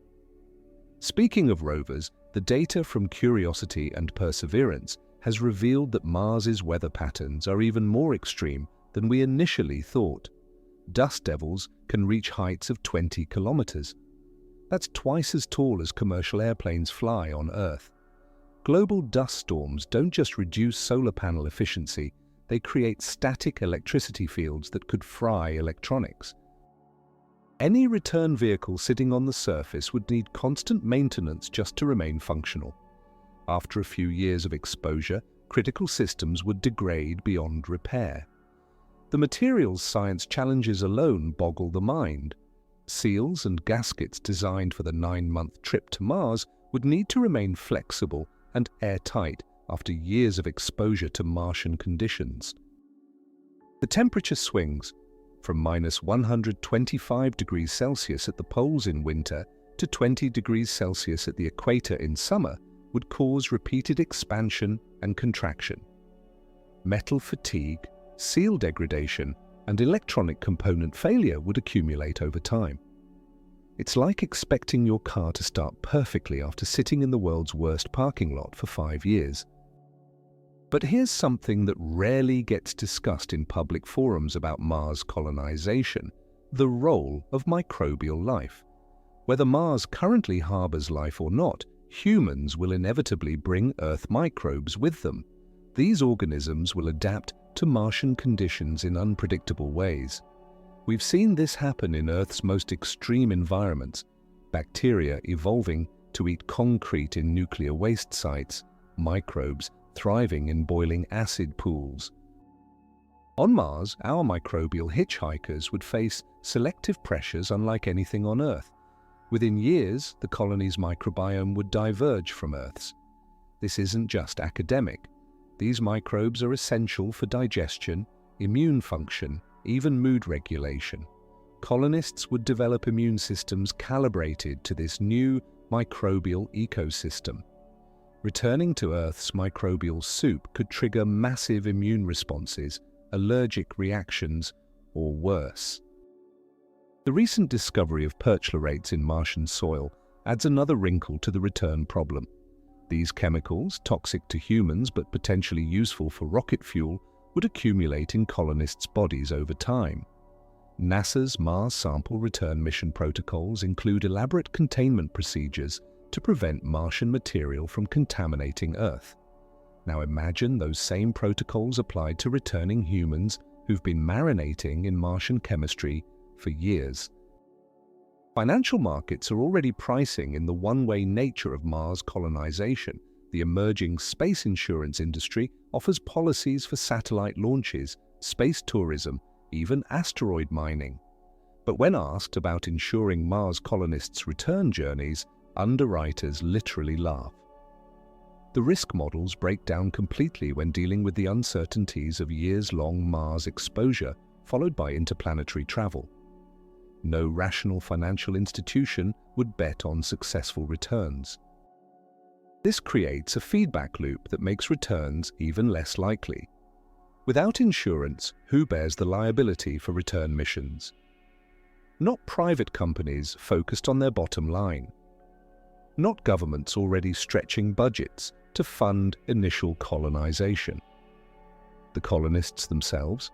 Speaking of rovers, the data from Curiosity and Perseverance has revealed that Mars's weather patterns are even more extreme than we initially thought. Dust devils can reach heights of 20 kilometers. That's twice as tall as commercial airplanes fly on Earth. Global dust storms don't just reduce solar panel efficiency, they create static electricity fields that could fry electronics. Any return vehicle sitting on the surface would need constant maintenance just to remain functional. After a few years of exposure, critical systems would degrade beyond repair. The materials science challenges alone boggle the mind. Seals and gaskets designed for the 9-month trip to Mars would need to remain flexible and airtight after years of exposure to Martian conditions. The temperature swings from -125 degrees Celsius at the poles in winter to 20 degrees Celsius at the equator in summer would cause repeated expansion and contraction. Metal fatigue, seal degradation, and electronic component failure would accumulate over time. It's like expecting your car to start perfectly after sitting in the world's worst parking lot for 5 years. But here's something that rarely gets discussed in public forums about Mars colonization: the role of microbial life. Whether Mars currently harbors life or not, humans will inevitably bring Earth microbes with them. These organisms will adapt to Martian conditions in unpredictable ways. We've seen this happen in Earth's most extreme environments: bacteria evolving to eat concrete in nuclear waste sites, microbes thriving in boiling acid pools. On Mars, our microbial hitchhikers would face selective pressures unlike anything on Earth. Within years, the colony's microbiome would diverge from Earth's. This isn't just academic. These microbes are essential for digestion, immune function, even mood regulation. Colonists would develop immune systems calibrated to this new microbial ecosystem. Returning to Earth's microbial soup could trigger massive immune responses, allergic reactions, or worse. The recent discovery of perchlorates in Martian soil adds another wrinkle to the return problem. These chemicals, toxic to humans but potentially useful for rocket fuel, would accumulate in colonists' bodies over time. NASA's Mars sample return mission protocols include elaborate containment procedures to prevent Martian material from contaminating Earth. Now imagine those same protocols applied to returning humans who've been marinating in Martian chemistry for years. Financial markets are already pricing in the one-way nature of Mars colonization. The emerging space insurance industry offers policies for satellite launches, space tourism, even asteroid mining. But when asked about insuring Mars colonists' return journeys, underwriters literally laugh. The risk models break down completely when dealing with the uncertainties of years-long Mars exposure, followed by interplanetary travel. No rational financial institution would bet on successful returns. This creates a feedback loop that makes returns even less likely. Without insurance, who bears the liability for return missions? Not private companies focused on their bottom line. Not governments already stretching budgets to fund initial colonization. The colonists themselves?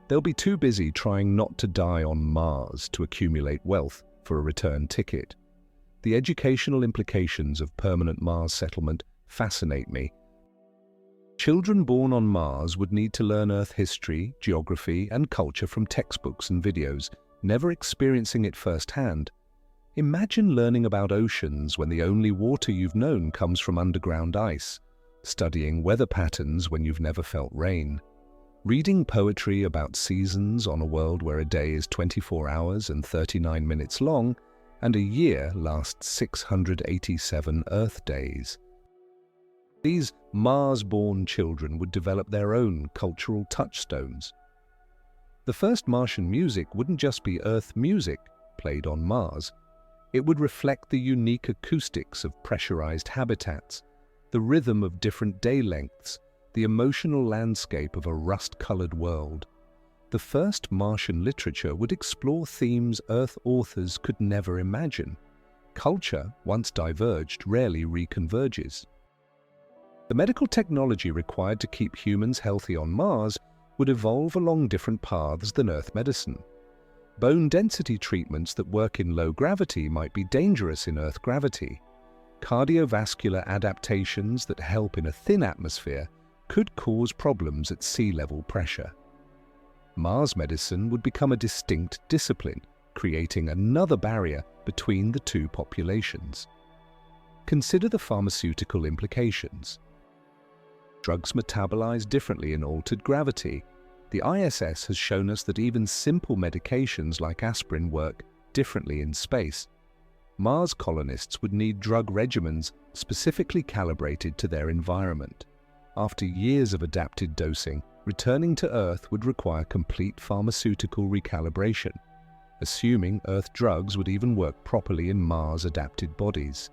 They'll be too busy trying not to die on Mars to accumulate wealth for a return ticket. The educational implications of permanent Mars settlement fascinate me. Children born on Mars would need to learn Earth history, geography, and culture from textbooks and videos, never experiencing it firsthand. Imagine learning about oceans when the only water you've known comes from underground ice, studying weather patterns when you've never felt rain, reading poetry about seasons on a world where a day is 24 hours and 39 minutes long, and a year lasts 687 Earth days. These Mars-born children would develop their own cultural touchstones. The first Martian music wouldn't just be Earth music played on Mars. It would reflect the unique acoustics of pressurized habitats, the rhythm of different day lengths, the emotional landscape of a rust-colored world. The first Martian literature would explore themes Earth authors could never imagine. Culture, once diverged, rarely reconverges. The medical technology required to keep humans healthy on Mars would evolve along different paths than Earth medicine. Bone density treatments that work in low gravity might be dangerous in Earth gravity. Cardiovascular adaptations that help in a thin atmosphere could cause problems at sea level pressure. Mars medicine would become a distinct discipline, creating another barrier between the two populations. Consider the pharmaceutical implications. Drugs metabolize differently in altered gravity. The ISS has shown us that even simple medications like aspirin work differently in space. Mars colonists would need drug regimens specifically calibrated to their environment. After years of adapted dosing, returning to Earth would require complete pharmaceutical recalibration, assuming Earth drugs would even work properly in Mars-adapted bodies.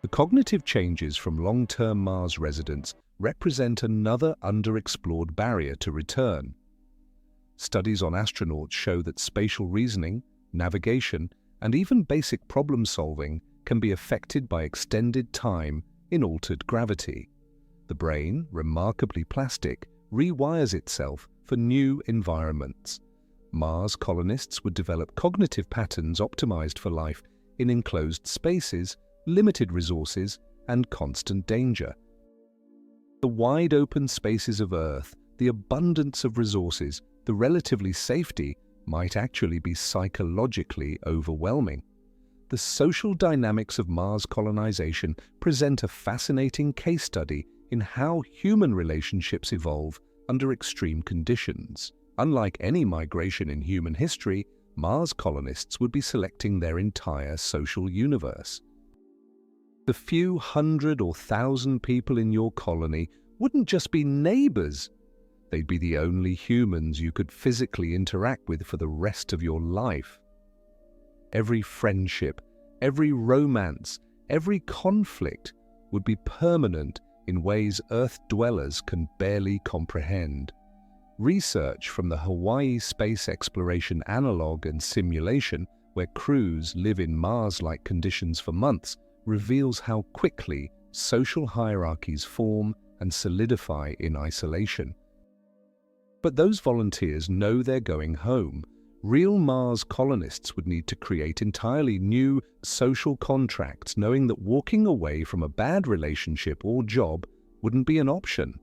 The cognitive changes from long-term Mars residents represent another underexplored barrier to return. Studies on astronauts show that spatial reasoning, navigation, and even basic problem-solving can be affected by extended time in altered gravity. The brain, remarkably plastic, rewires itself for new environments. Mars colonists would develop cognitive patterns optimized for life in enclosed spaces, limited resources, and constant danger. The wide-open spaces of Earth, the abundance of resources, the relatively safety might actually be psychologically overwhelming. The social dynamics of Mars colonization present a fascinating case study in how human relationships evolve under extreme conditions. Unlike any migration in human history, Mars colonists would be selecting their entire social universe. The few hundred or thousand people in your colony wouldn't just be neighbors. They'd be the only humans you could physically interact with for the rest of your life. Every friendship, every romance, every conflict would be permanent in ways Earth dwellers can barely comprehend. Research from the Hawaii Space Exploration Analog and Simulation, where crews live in Mars-like conditions for months, reveals how quickly social hierarchies form and solidify in isolation. But those volunteers know they're going home. Real Mars colonists would need to create entirely new social contracts, knowing that walking away from a bad relationship or job wouldn't be an option.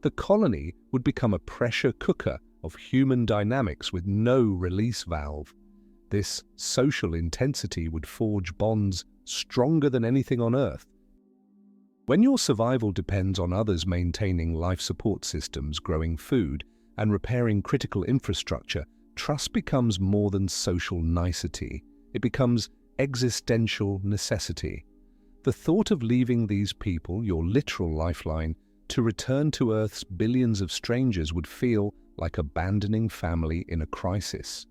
The colony would become a pressure cooker of human dynamics with no release valve. This social intensity would forge bonds stronger than anything on Earth. When your survival depends on others maintaining life support systems, growing food, and repairing critical infrastructure, trust becomes more than social nicety. It becomes existential necessity. The thought of leaving these people, your literal lifeline, to return to Earth's billions of strangers would feel like abandoning family in a crisis.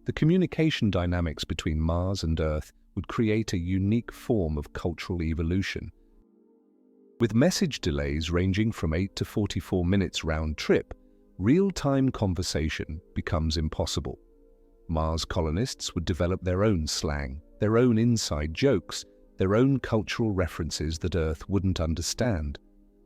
The communication dynamics between Mars and Earth would create a unique form of cultural evolution. With message delays ranging from 8 to 44 minutes round trip, real-time conversation becomes impossible. Mars colonists would develop their own slang, their own inside jokes, their own cultural references that Earth wouldn't understand.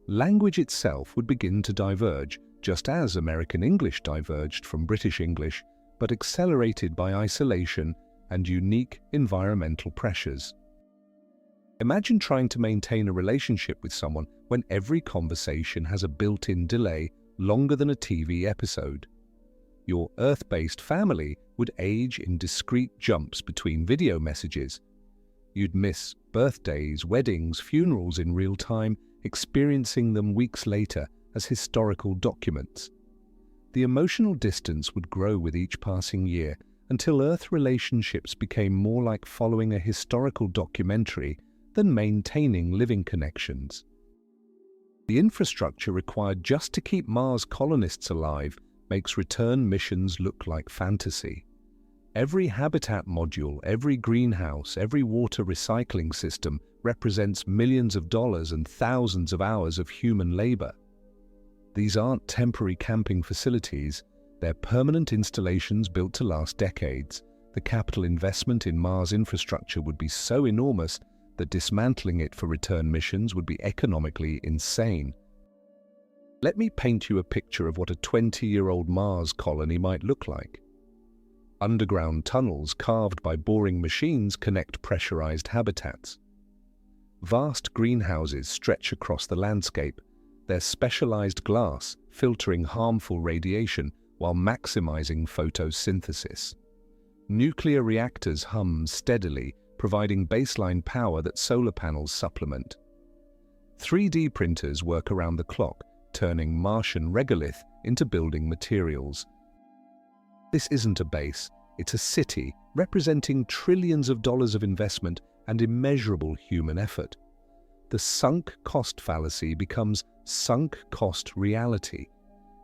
Language itself would begin to diverge, just as American English diverged from British English, but accelerated by isolation and unique environmental pressures. Imagine trying to maintain a relationship with someone when every conversation has a built-in delay longer than a TV episode. Your Earth-based family would age in discrete jumps between video messages. You'd miss birthdays, weddings, funerals in real time, experiencing them weeks later as historical documents. The emotional distance would grow with each passing year until Earth relationships became more like following a historical documentary than maintaining living connections. The infrastructure required just to keep Mars colonists alive makes return missions look like fantasy. Every habitat module, every greenhouse, every water recycling system represents millions of dollars and thousands of hours of human labor. These aren't temporary camping facilities, they're permanent installations built to last decades. The capital investment in Mars infrastructure would be so enormous that dismantling it for return missions would be economically insane. Let me paint you a picture of what a 20-year-old Mars colony might look like. Underground tunnels carved by boring machines connect pressurized habitats. Vast greenhouses stretch across the landscape, their specialized glass filtering harmful radiation while maximizing photosynthesis. Nuclear reactors hum steadily, providing baseline power that solar panels supplement. 3D printers work around the clock, turning Martian regolith into building materials. This isn't a base, it's a city representing trillions of dollars of investment and immeasurable human effort. The sunk cost fallacy becomes sunk cost reality.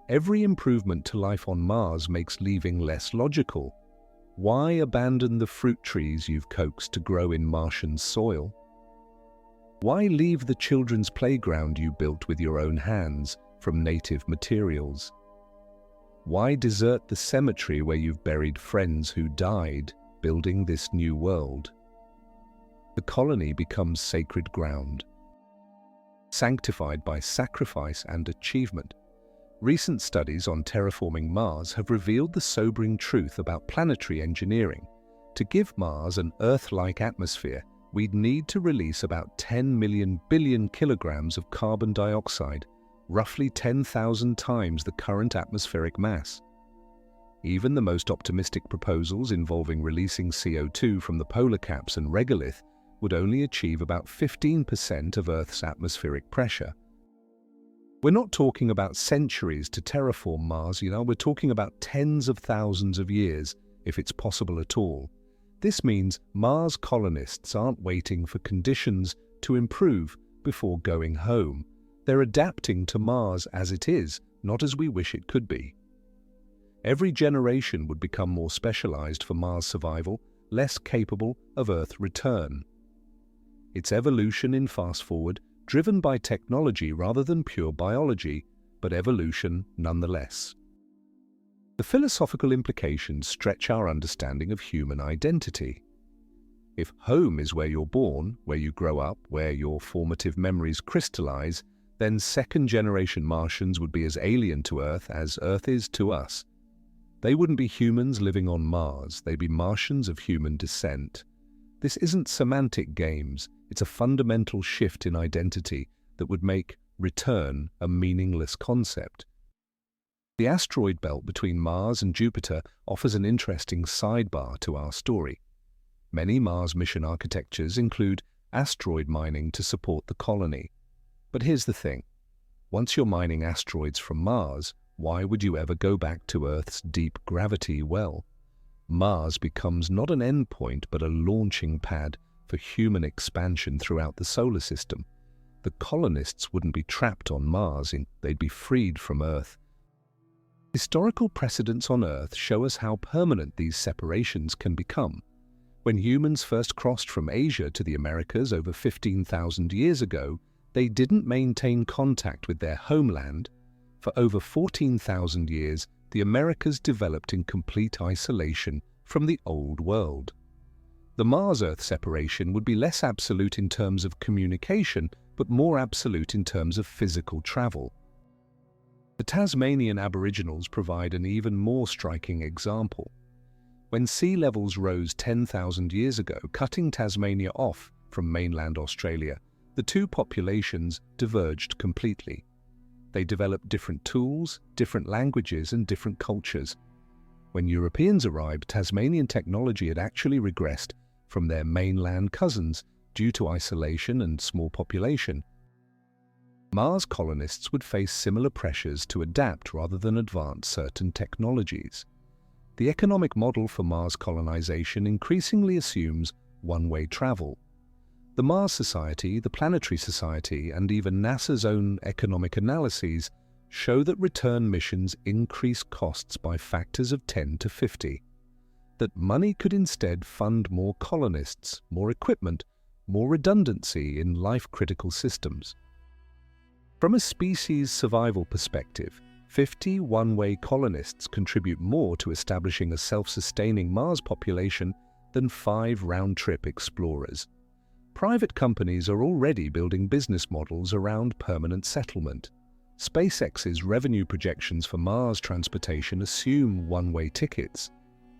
Every improvement to life on Mars makes leaving less logical. Why abandon the fruit trees you've coaxed to grow in Martian soil? Why leave the children's playground you built with your own hands from native materials? Why desert the cemetery where you've buried friends who died building this new world? The colony becomes sacred ground, sanctified by sacrifice and achievement. Recent studies on terraforming Mars have revealed the sobering truth about planetary engineering. To give Mars an Earth-like atmosphere, we'd need to release about 10 million billion kilograms of carbon dioxide, roughly 10,000 times the current atmospheric mass. Even the most optimistic proposals involving releasing CO2 from the polar caps and regolith would only achieve about 15% of Earth's atmospheric pressure. We're not talking about centuries to terraform Mars, we're talking about tens of thousands of years, if it's possible at all. This means Mars colonists aren't waiting for conditions to improve before going home. They're adapting to Mars as it is, not as we wish it could be. Every generation would become more specialized for Mars survival, less capable of Earth return. Its evolution in fast forward, driven by technology rather than pure biology, but evolution nonetheless. The philosophical implications stretch our understanding of human identity. If home is where you're born, where you grow up, where your formative memories crystallize, then second-generation Martians would be as alien to Earth as Earth is to us. They wouldn't be humans living on Mars, they'd be Martians of human descent. This isn't semantic games, it's a fundamental shift in identity that would make return a meaningless concept. The asteroid belt between Mars and Jupiter offers an interesting sidebar to our story. Many Mars mission architectures include asteroid mining to support the colony. But here's the thing. Once you're mining asteroids from Mars, why would you ever go back to Earth's deep gravity well? Mars becomes not an endpoint but a launching pad for human expansion throughout the solar system. The colonists wouldn't be trapped on Mars, they'd be freed from Earth. Historical precedents on Earth show us how permanent these separations can become. When humans first crossed from Asia to the Americas over 15,000 years ago, they didn't maintain contact with their homeland. For over 14,000 years, the Americas developed in complete isolation from the Old World. The Mars-Earth separation would be less absolute in terms of communication, but more absolute in terms of physical travel. The Tasmanian Aboriginals provide an even more striking example. When sea levels rose 10,000 years ago, cutting Tasmania off from mainland Australia, the two populations diverged completely. They developed different tools, different languages, and different cultures. When Europeans arrived, Tasmanian technology had actually regressed from their mainland cousins due to isolation and small population. Mars colonists would face similar pressures to adapt rather than advance certain technologies. The economic model for Mars colonization increasingly assumes one-way travel. The Mars Society, the Planetary Society, and even NASA's own economic analyses show that return missions increase costs by factors of 10 to 50. That money could instead fund more colonists, more equipment, more redundancy in life-critical systems. From a species survival perspective, 50 one-way colonists contribute more to establishing a self-sustaining Mars population than 5 round-trip explorers. Private companies are already building business models around permanent settlement. SpaceX's revenue projections for Mars transportation assume one-way tickets.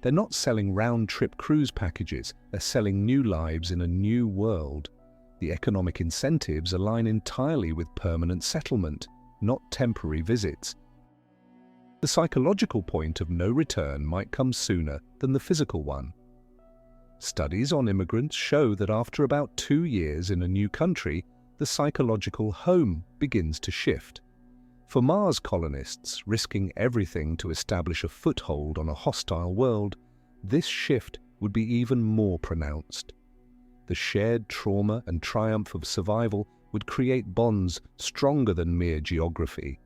They're not selling round-trip cruise packages, they're selling new lives in a new world. The economic incentives align entirely with permanent settlement, not temporary visits. The psychological point of no return might come sooner than the physical one. Studies on immigrants show that after about 2 years in a new country, the psychological home begins to shift. For Mars colonists risking everything to establish a foothold on a hostile world, this shift would be even more pronounced. The shared trauma and triumph of survival would create bonds stronger than mere geography.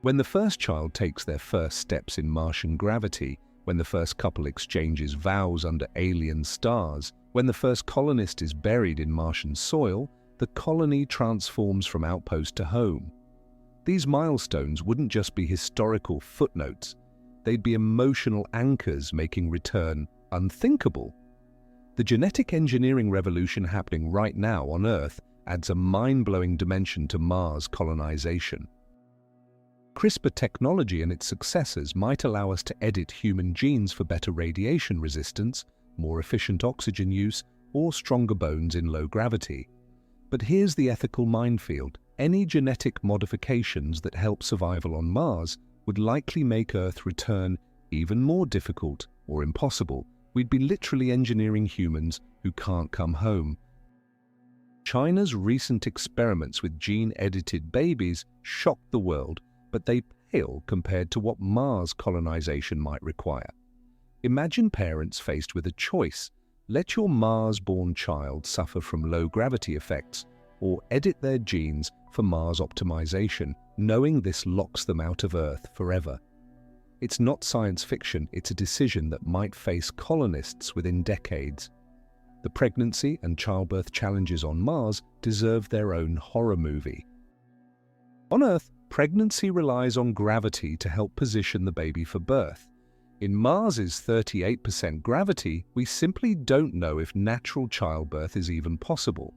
When the first child takes their first steps in Martian gravity, when the first couple exchanges vows under alien stars, when the first colonist is buried in Martian soil, the colony transforms from outpost to home. These milestones wouldn't just be historical footnotes, they'd be emotional anchors making return unthinkable. The genetic engineering revolution happening right now on Earth adds a mind-blowing dimension to Mars colonization. CRISPR technology and its successors might allow us to edit human genes for better radiation resistance, more efficient oxygen use, or stronger bones in low gravity. But here's the ethical minefield. Any genetic modifications that help survival on Mars would likely make Earth return even more difficult or impossible. We'd be literally engineering humans who can't come home. China's recent experiments with gene-edited babies shocked the world, but they pale compared to what Mars colonization might require. Imagine parents faced with a choice: let your Mars-born child suffer from low-gravity effects, or edit their genes for Mars optimization, knowing this locks them out of Earth forever. It's not science fiction, it's a decision that might face colonists within decades. The pregnancy and childbirth challenges on Mars deserve their own horror movie. On Earth, pregnancy relies on gravity to help position the baby for birth. In Mars's 38% gravity, we simply don't know if natural childbirth is even possible.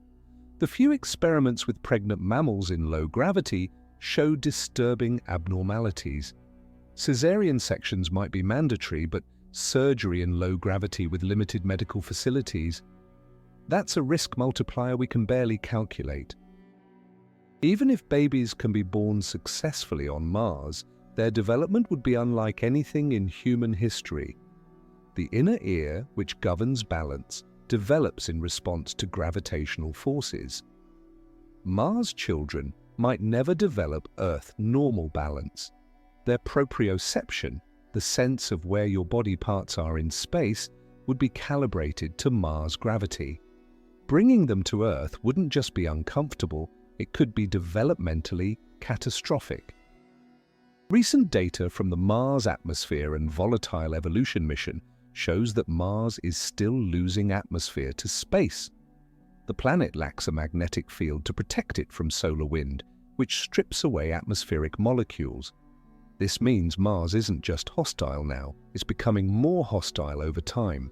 The few experiments with pregnant mammals in low gravity show disturbing abnormalities. Caesarean sections might be mandatory, but surgery in low gravity with limited medical facilities, that's a risk multiplier we can barely calculate. Even if babies can be born successfully on Mars, their development would be unlike anything in human history. The inner ear, which governs balance, develops in response to gravitational forces. Mars children might never develop Earth normal balance. Their proprioception, the sense of where your body parts are in space, would be calibrated to Mars gravity. Bringing them to Earth wouldn't just be uncomfortable, it could be developmentally catastrophic. Recent data from the Mars Atmosphere and Volatile Evolution mission shows that Mars is still losing atmosphere to space. The planet lacks a magnetic field to protect it from solar wind, which strips away atmospheric molecules. This means Mars isn't just hostile now, it's becoming more hostile over time.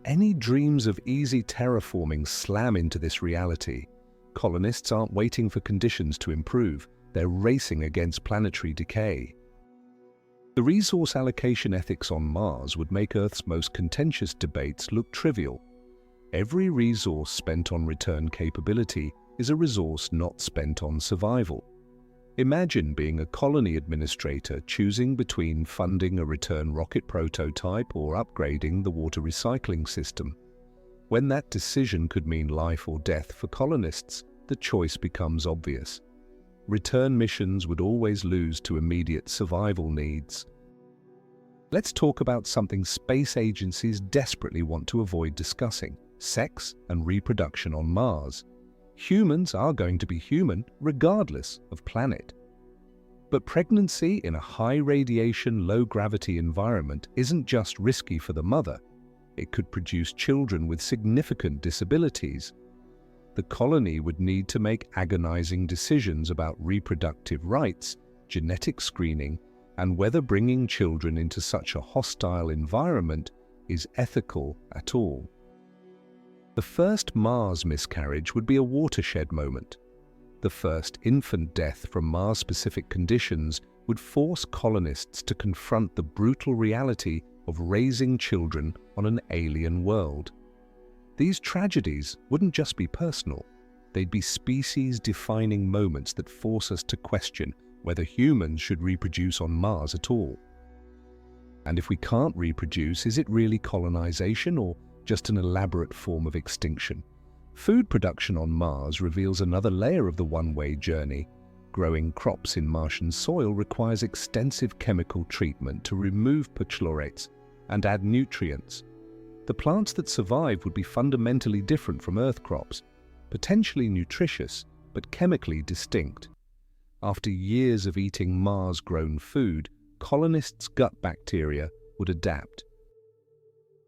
Any dreams of easy terraforming slam into this reality. Colonists aren't waiting for conditions to improve, they're racing against planetary decay. The resource allocation ethics on Mars would make Earth's most contentious debates look trivial. Every resource spent on return capability is a resource not spent on survival. Imagine being a colony administrator choosing between funding a return rocket prototype or upgrading the water recycling system. When that decision could mean life or death for colonists, the choice becomes obvious. Return missions would always lose to immediate survival needs. Let's talk about something space agencies desperately want to avoid discussing: sex and reproduction on Mars. Humans are going to be human regardless of planet. But pregnancy in a high-radiation, low-gravity environment isn't just risky for the mother. It could produce children with significant disabilities. The colony would need to make agonizing decisions about reproductive rights, genetic screening, and whether bringing children into such a hostile environment is ethical at all. The first Mars miscarriage would be a watershed moment. The first infant death from Mars-specific conditions would force colonists to confront the brutal reality of raising children on an alien world. These tragedies wouldn't just be personal, they'd be species-defining moments that force us to question whether humans should reproduce on Mars at all. And if we can't reproduce, is it really colonization or just an elaborate form of extinction? Food production on Mars reveals another layer of the one-way journey. Growing crops in Martian soil requires extensive chemical treatment to remove perchlorates and add nutrients. The plants that survive would be fundamentally different from Earth crops, potentially nutritious but chemically distinct. After years of eating Mars-grown food, colonists' gut bacteria would adapt.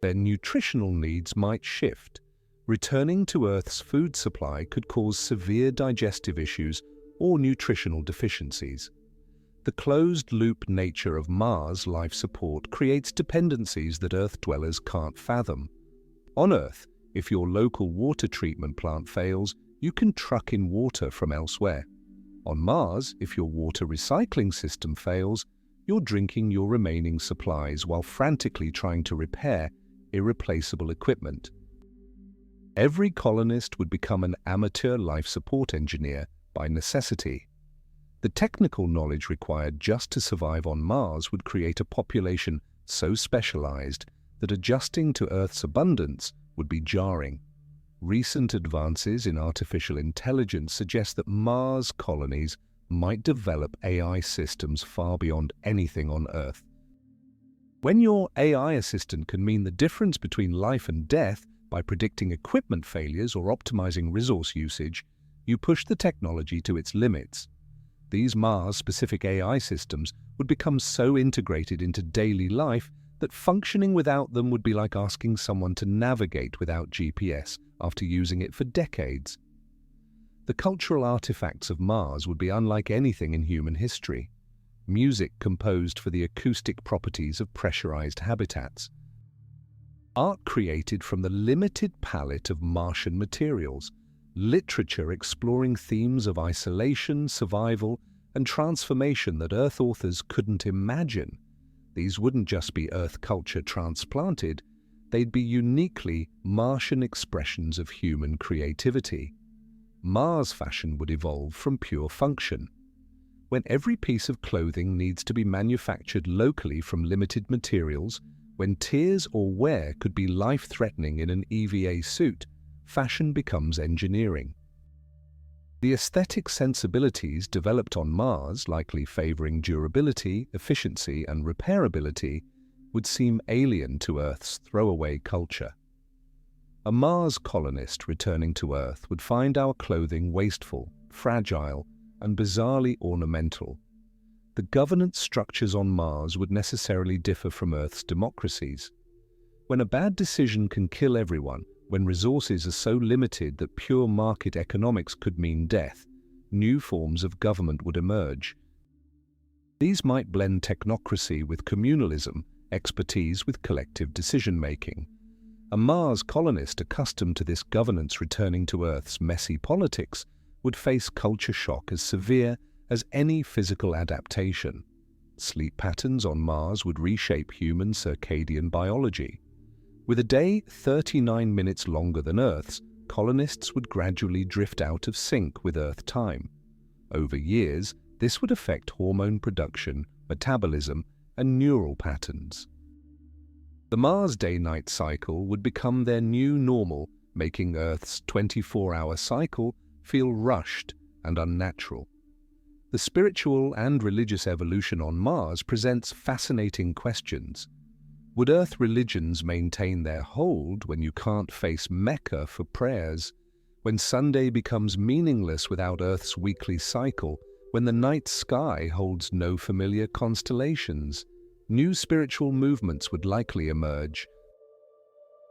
Their nutritional needs might shift. Returning to Earth's food supply could cause severe digestive issues or nutritional deficiencies. The closed-loop nature of Mars life support creates dependencies that Earth dwellers can't fathom. On Earth, if your local water treatment plant fails, you can truck in water from elsewhere. On Mars, if your water recycling system fails, you're drinking your remaining supplies while frantically trying to repair irreplaceable equipment. Every colonist would become an amateur life support engineer by necessity. The technical knowledge required just to survive on Mars would create a population so specialized that adjusting to Earth's abundance would be jarring. Recent advances in artificial intelligence suggest that Mars colonies might develop AI systems far beyond anything on Earth. When your AI assistant can mean the difference between life and death by predicting equipment failures or optimizing resource usage, you push the technology to its limits. These Mars-specific AI systems would become so integrated into daily life that functioning without them would be like asking someone to navigate without GPS after using it for decades. The cultural artifacts of Mars would be unlike anything in human history. Music composed for the acoustic properties of pressurized habitats. Art created from the limited palette of Martian materials. Literature exploring themes of isolation, survival, and transformation that Earth authors couldn't imagine. These wouldn't just be Earth culture transplanted, they'd be uniquely Martian expressions of human creativity. Mars fashion would evolve from pure function. When every piece of clothing needs to be manufactured locally from limited materials, when tears or wear could be life-threatening in an EVA suit, fashion becomes engineering. The aesthetic sensibilities developed on Mars, likely favoring durability, efficiency, and repairability, would seem alien to Earth's throwaway culture. A Mars colonist returning to Earth would find our clothing wasteful, fragile, and bizarrely ornamental. the governance structures on Mars would necessarily differ from Earth's democracies. When a bad decision can kill everyone, when resources are so limited that pure market economics could mean death, new forms of government would emerge. These might blend technocracy with communalism, expertise with collective decision-making. A Mars colonist accustomed to this governance returning to Earth's messy politics would face culture shock as severe as any physical adaptation. Sleep patterns on Mars would reshape human circadian biology. With a day 39 minutes longer than Earth's, colonists would gradually drift out of sync with Earth time. Over years, this would affect hormone production, metabolism, and neural patterns. The Mars day-night cycle would become their new normal, making Earth's 24-hour cycle feel rushed and unnatural. The spiritual and religious evolution on Mars presents fascinating questions. Would Earth religions maintain their hold when you can't face Mecca for prayers? When Sunday becomes meaningless without Earth's weekly cycle? When the night sky holds no familiar constellations? New spiritual movements would likely emerge,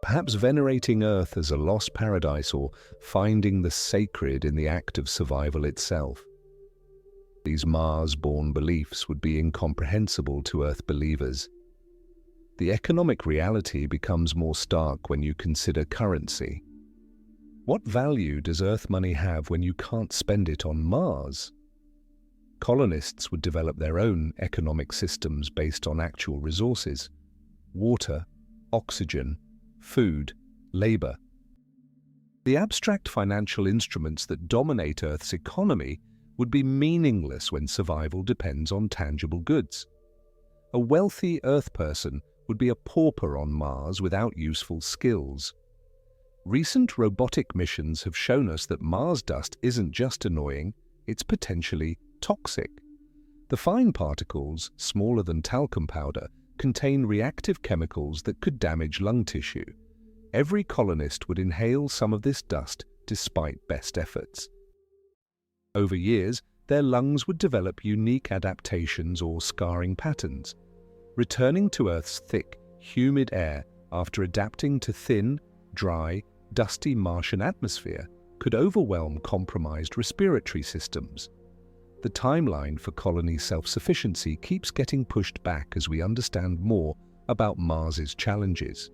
perhaps venerating Earth as a lost paradise or finding the sacred in the act of survival itself. These Mars-born beliefs would be incomprehensible to Earth believers. The economic reality becomes more stark when you consider currency. What value does Earth money have when you can't spend it on Mars? Colonists would develop their own economic systems based on actual resources: water, oxygen, food, labor. The abstract financial instruments that dominate Earth's economy would be meaningless when survival depends on tangible goods. A wealthy Earth person would be a pauper on Mars without useful skills. Recent robotic missions have shown us that Mars dust isn't just annoying, it's potentially toxic. The fine particles, smaller than talcum powder, contain reactive chemicals that could damage lung tissue. Every colonist would inhale some of this dust despite best efforts. Over years, their lungs would develop unique adaptations or scarring patterns. Returning to Earth's thick, humid air after adapting to thin, dry, dusty Martian atmosphere could overwhelm compromised respiratory systems. The timeline for colony self-sufficiency keeps getting pushed back as we understand more about Mars's challenges.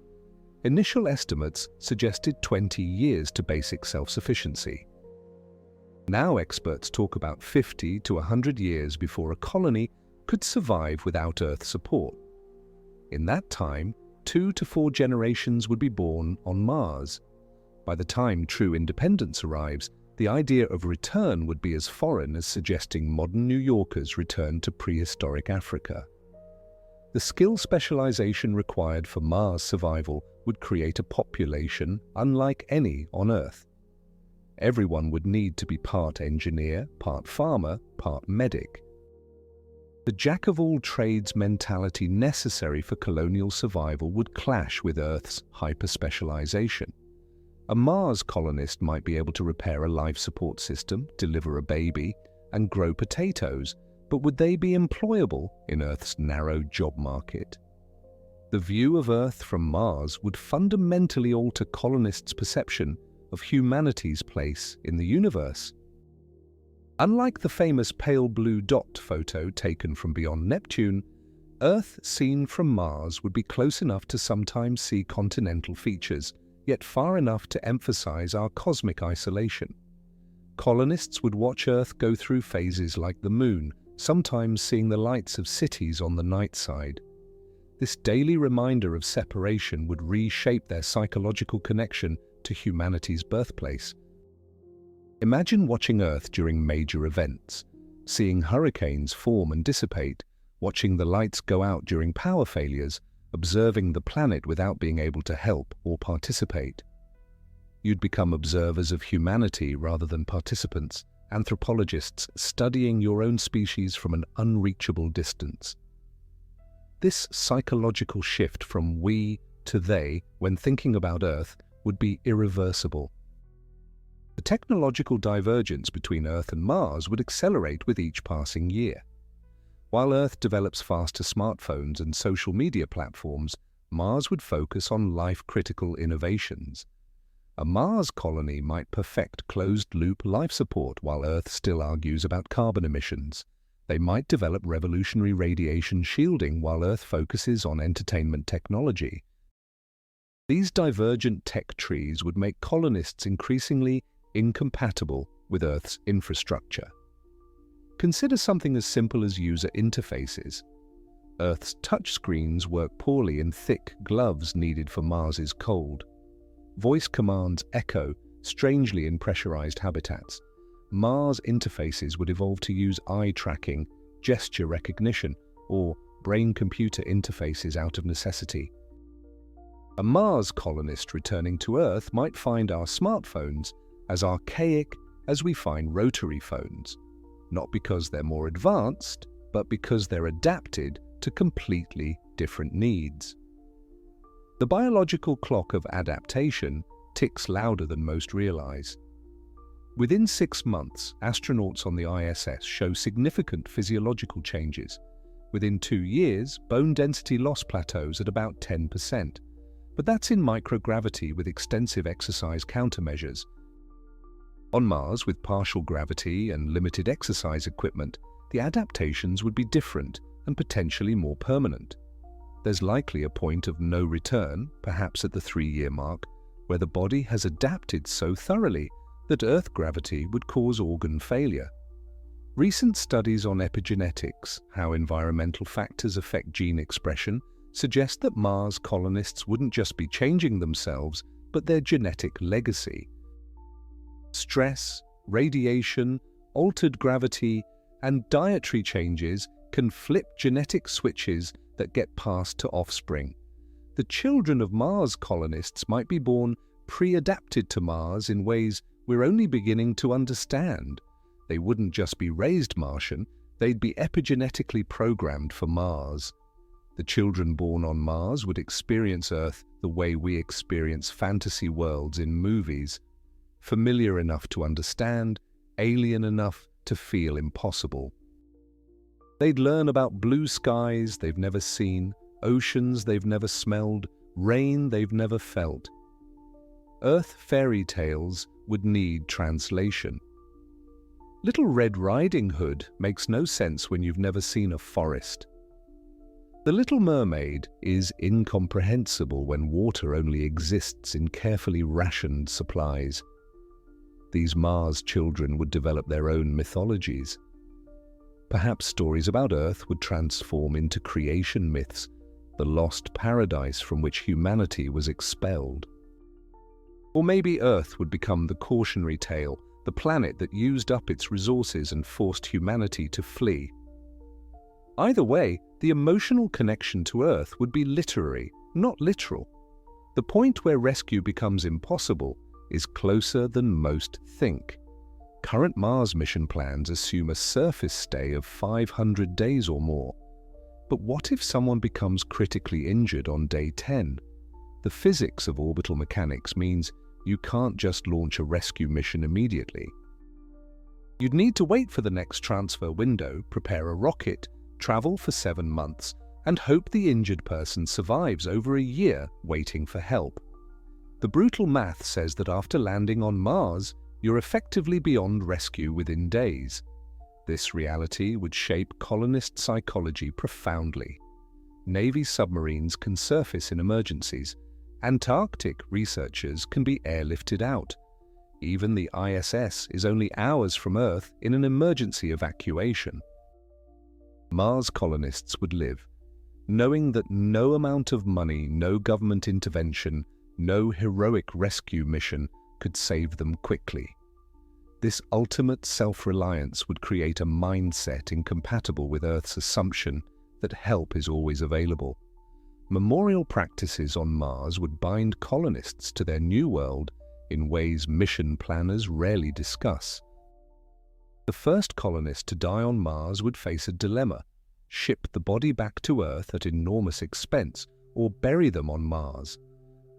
Initial estimates suggested 20 years to basic self-sufficiency. Now experts talk about 50 to 100 years before a colony could survive without Earth support. In that time, 2 to 4 generations would be born on Mars. By the time true independence arrives, the idea of return would be as foreign as suggesting modern New Yorkers return to prehistoric Africa. The skill specialization required for Mars survival would create a population unlike any on Earth. Everyone would need to be part engineer, part farmer, part medic. The jack-of-all-trades mentality necessary for colonial survival would clash with Earth's hyper-specialization. A Mars colonist might be able to repair a life support system, deliver a baby, and grow potatoes, but would they be employable in Earth's narrow job market? The view of Earth from Mars would fundamentally alter colonists' perception of humanity's place in the universe. Unlike the famous pale blue dot photo taken from beyond Neptune, Earth seen from Mars would be close enough to sometimes see continental features, yet far enough to emphasize our cosmic isolation. Colonists would watch Earth go through phases like the Moon, sometimes seeing the lights of cities on the night side. This daily reminder of separation would reshape their psychological connection to humanity's birthplace. Imagine watching Earth during major events, seeing hurricanes form and dissipate, watching the lights go out during power failures, observing the planet without being able to help or participate. You'd become observers of humanity rather than participants, anthropologists studying your own species from an unreachable distance. This psychological shift from we to they when thinking about Earth would be irreversible. The technological divergence between Earth and Mars would accelerate with each passing year. While Earth develops faster smartphones and social media platforms, Mars would focus on life-critical innovations. A Mars colony might perfect closed-loop life support while Earth still argues about carbon emissions. They might develop revolutionary radiation shielding while Earth focuses on entertainment technology. These divergent tech trees would make colonists increasingly incompatible with Earth's infrastructure. Consider something as simple as user interfaces. Earth's touchscreens work poorly in thick gloves needed for Mars's cold. Voice commands echo strangely in pressurized habitats. Mars interfaces would evolve to use eye tracking, gesture recognition, or brain-computer interfaces out of necessity. A Mars colonist returning to Earth might find our smartphones as archaic as we find rotary phones, not because they're more advanced, but because they're adapted to completely different needs. The biological clock of adaptation ticks louder than most realize. Within 6 months, astronauts on the ISS show significant physiological changes. Within 2 years, bone density loss plateaus at about 10%. But that's in microgravity with extensive exercise countermeasures. On Mars, with partial gravity and limited exercise equipment, the adaptations would be different and potentially more permanent. There's likely a point of no return, perhaps at the 3-year mark, where the body has adapted so thoroughly that Earth gravity would cause organ failure. Recent studies on epigenetics, how environmental factors affect gene expression, suggest that Mars colonists wouldn't just be changing themselves, but their genetic legacy. Stress, radiation, altered gravity, and dietary changes can flip genetic switches that get passed to offspring. The children of Mars colonists might be born pre-adapted to Mars in ways we're only beginning to understand. They wouldn't just be raised Martian, they'd be epigenetically programmed for Mars. The children born on Mars would experience Earth the way we experience fantasy worlds in movies, familiar enough to understand, alien enough to feel impossible. They'd learn about blue skies they've never seen, oceans they've never smelled, rain they've never felt. Earth fairy tales would need translation. Little Red Riding Hood makes no sense when you've never seen a forest. The Little Mermaid is incomprehensible when water only exists in carefully rationed supplies. These Mars children would develop their own mythologies. Perhaps stories about Earth would transform into creation myths, the lost paradise from which humanity was expelled. Or maybe Earth would become the cautionary tale, the planet that used up its resources and forced humanity to flee. Either way, the emotional connection to Earth would be literary, not literal. The point where rescue becomes impossible is closer than most think. Current Mars mission plans assume a surface stay of 500 days or more. But what if someone becomes critically injured on day 10? The physics of orbital mechanics means you can't just launch a rescue mission immediately. You'd need to wait for the next transfer window, prepare a rocket, travel for 7 months, and hope the injured person survives over a year waiting for help. The brutal math says that after landing on Mars, you're effectively beyond rescue within days. This reality would shape colonist psychology profoundly. Navy submarines can surface in emergencies. Antarctic researchers can be airlifted out. Even the ISS is only hours from Earth in an emergency evacuation. Mars colonists would live, knowing that no amount of money, no government intervention, no heroic rescue mission could save them quickly. This ultimate self-reliance would create a mindset incompatible with Earth's assumption that help is always available. Memorial practices on Mars would bind colonists to their new world in ways mission planners rarely discuss. The first colonist to die on Mars would face a dilemma: ship the body back to Earth at enormous expense or bury them on Mars.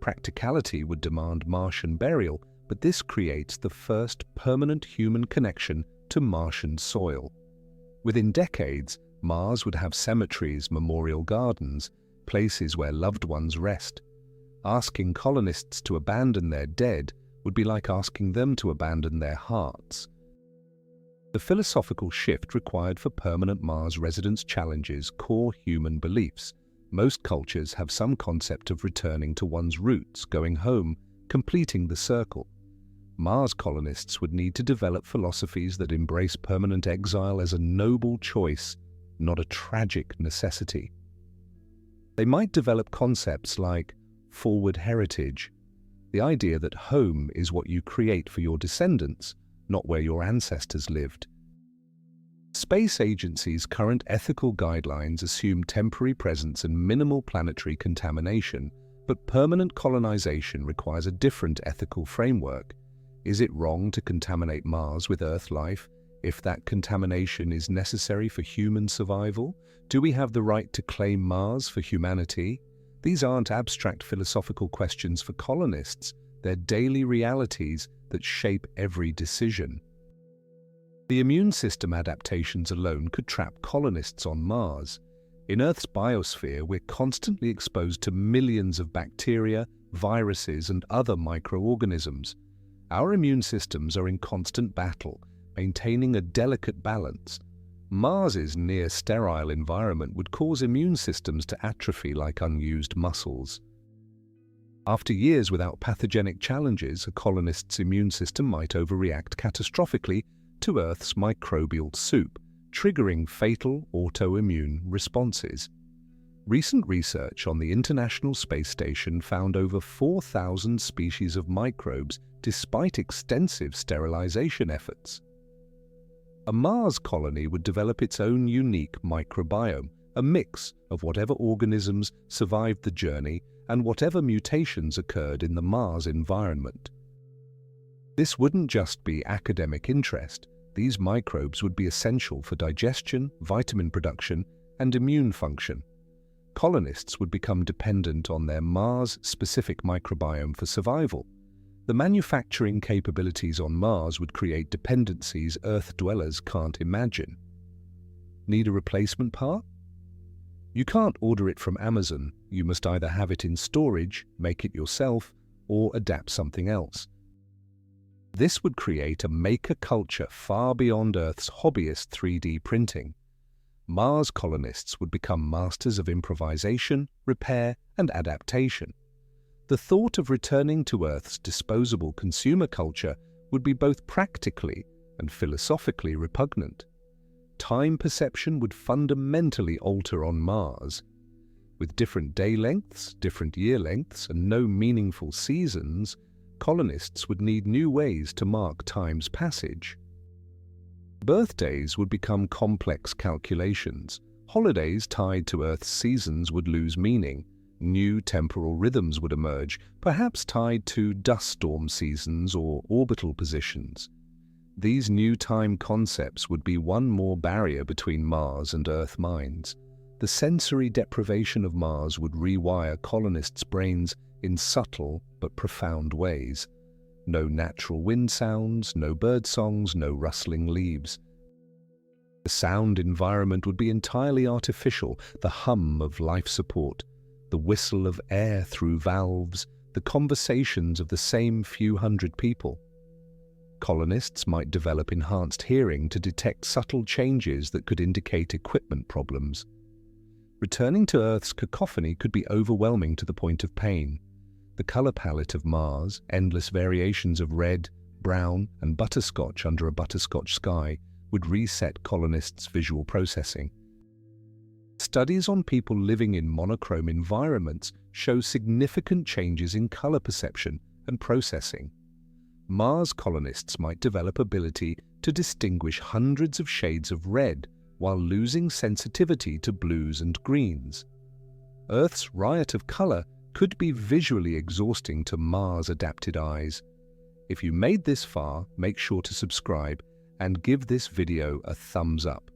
Practicality would demand Martian burial, but this creates the first permanent human connection to Martian soil. Within decades, Mars would have cemeteries, memorial gardens, places where loved ones rest. Asking colonists to abandon their dead would be like asking them to abandon their hearts. The philosophical shift required for permanent Mars residence challenges core human beliefs. Most cultures have some concept of returning to one's roots, going home, completing the circle. Mars colonists would need to develop philosophies that embrace permanent exile as a noble choice, not a tragic necessity. They might develop concepts like forward heritage, the idea that home is what you create for your descendants, not where your ancestors lived. Space agencies' current ethical guidelines assume temporary presence and minimal planetary contamination, but permanent colonization requires a different ethical framework. Is it wrong to contaminate Mars with Earth life if that contamination is necessary for human survival? Do we have the right to claim Mars for humanity? These aren't abstract philosophical questions for colonists, they're daily realities that shape every decision. The immune system adaptations alone could trap colonists on Mars. In Earth's biosphere, we're constantly exposed to millions of bacteria, viruses, and other microorganisms. Our immune systems are in constant battle, maintaining a delicate balance. Mars's near-sterile environment would cause immune systems to atrophy like unused muscles. After years without pathogenic challenges, a colonist's immune system might overreact catastrophically to Earth's microbial soup, triggering fatal autoimmune responses. Recent research on the International Space Station found over 4,000 species of microbes despite extensive sterilization efforts. A Mars colony would develop its own unique microbiome, a mix of whatever organisms survived the journey and whatever mutations occurred in the Mars environment. This wouldn't just be academic interest. These microbes would be essential for digestion, vitamin production, and immune function. Colonists would become dependent on their Mars-specific microbiome for survival. The manufacturing capabilities on Mars would create dependencies Earth dwellers can't imagine. Need a replacement part? You can't order it from Amazon. You must either have it in storage, make it yourself, or adapt something else. This would create a maker culture far beyond Earth's hobbyist 3D printing. Mars colonists would become masters of improvisation, repair, and adaptation. The thought of returning to Earth's disposable consumer culture would be both practically and philosophically repugnant. Time perception would fundamentally alter on Mars. With different day lengths, different year lengths, and no meaningful seasons, colonists would need new ways to mark time's passage. Birthdays would become complex calculations. Holidays tied to Earth's seasons would lose meaning. New temporal rhythms would emerge, perhaps tied to dust storm seasons or orbital positions. These new time concepts would be one more barrier between Mars and Earth minds. The sensory deprivation of Mars would rewire colonists' brains in subtle but profound ways. No natural wind sounds, no bird songs, no rustling leaves. The sound environment would be entirely artificial, the hum of life support, the whistle of air through valves, the conversations of the same few hundred people. Colonists might develop enhanced hearing to detect subtle changes that could indicate equipment problems. Returning to Earth's cacophony could be overwhelming to the point of pain. The color palette of Mars, endless variations of red, brown, and butterscotch under a butterscotch sky, would reset colonists' visual processing. Studies on people living in monochrome environments show significant changes in color perception and processing. Mars colonists might develop ability to distinguish hundreds of shades of red while losing sensitivity to blues and greens. Earth's riot of color could be visually exhausting to Mars-adapted eyes. If you made this far, make sure to subscribe and give this video a thumbs up.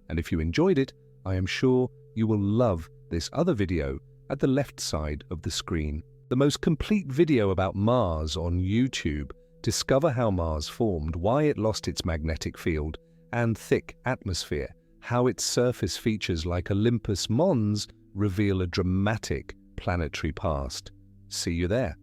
And if you enjoyed it, I am sure you will love this other video at the left side of the screen. The most complete video about Mars on YouTube. Discover how Mars formed, why it lost its magnetic field and thick atmosphere, how its surface features like Olympus Mons reveal a dramatic planetary past. See you there.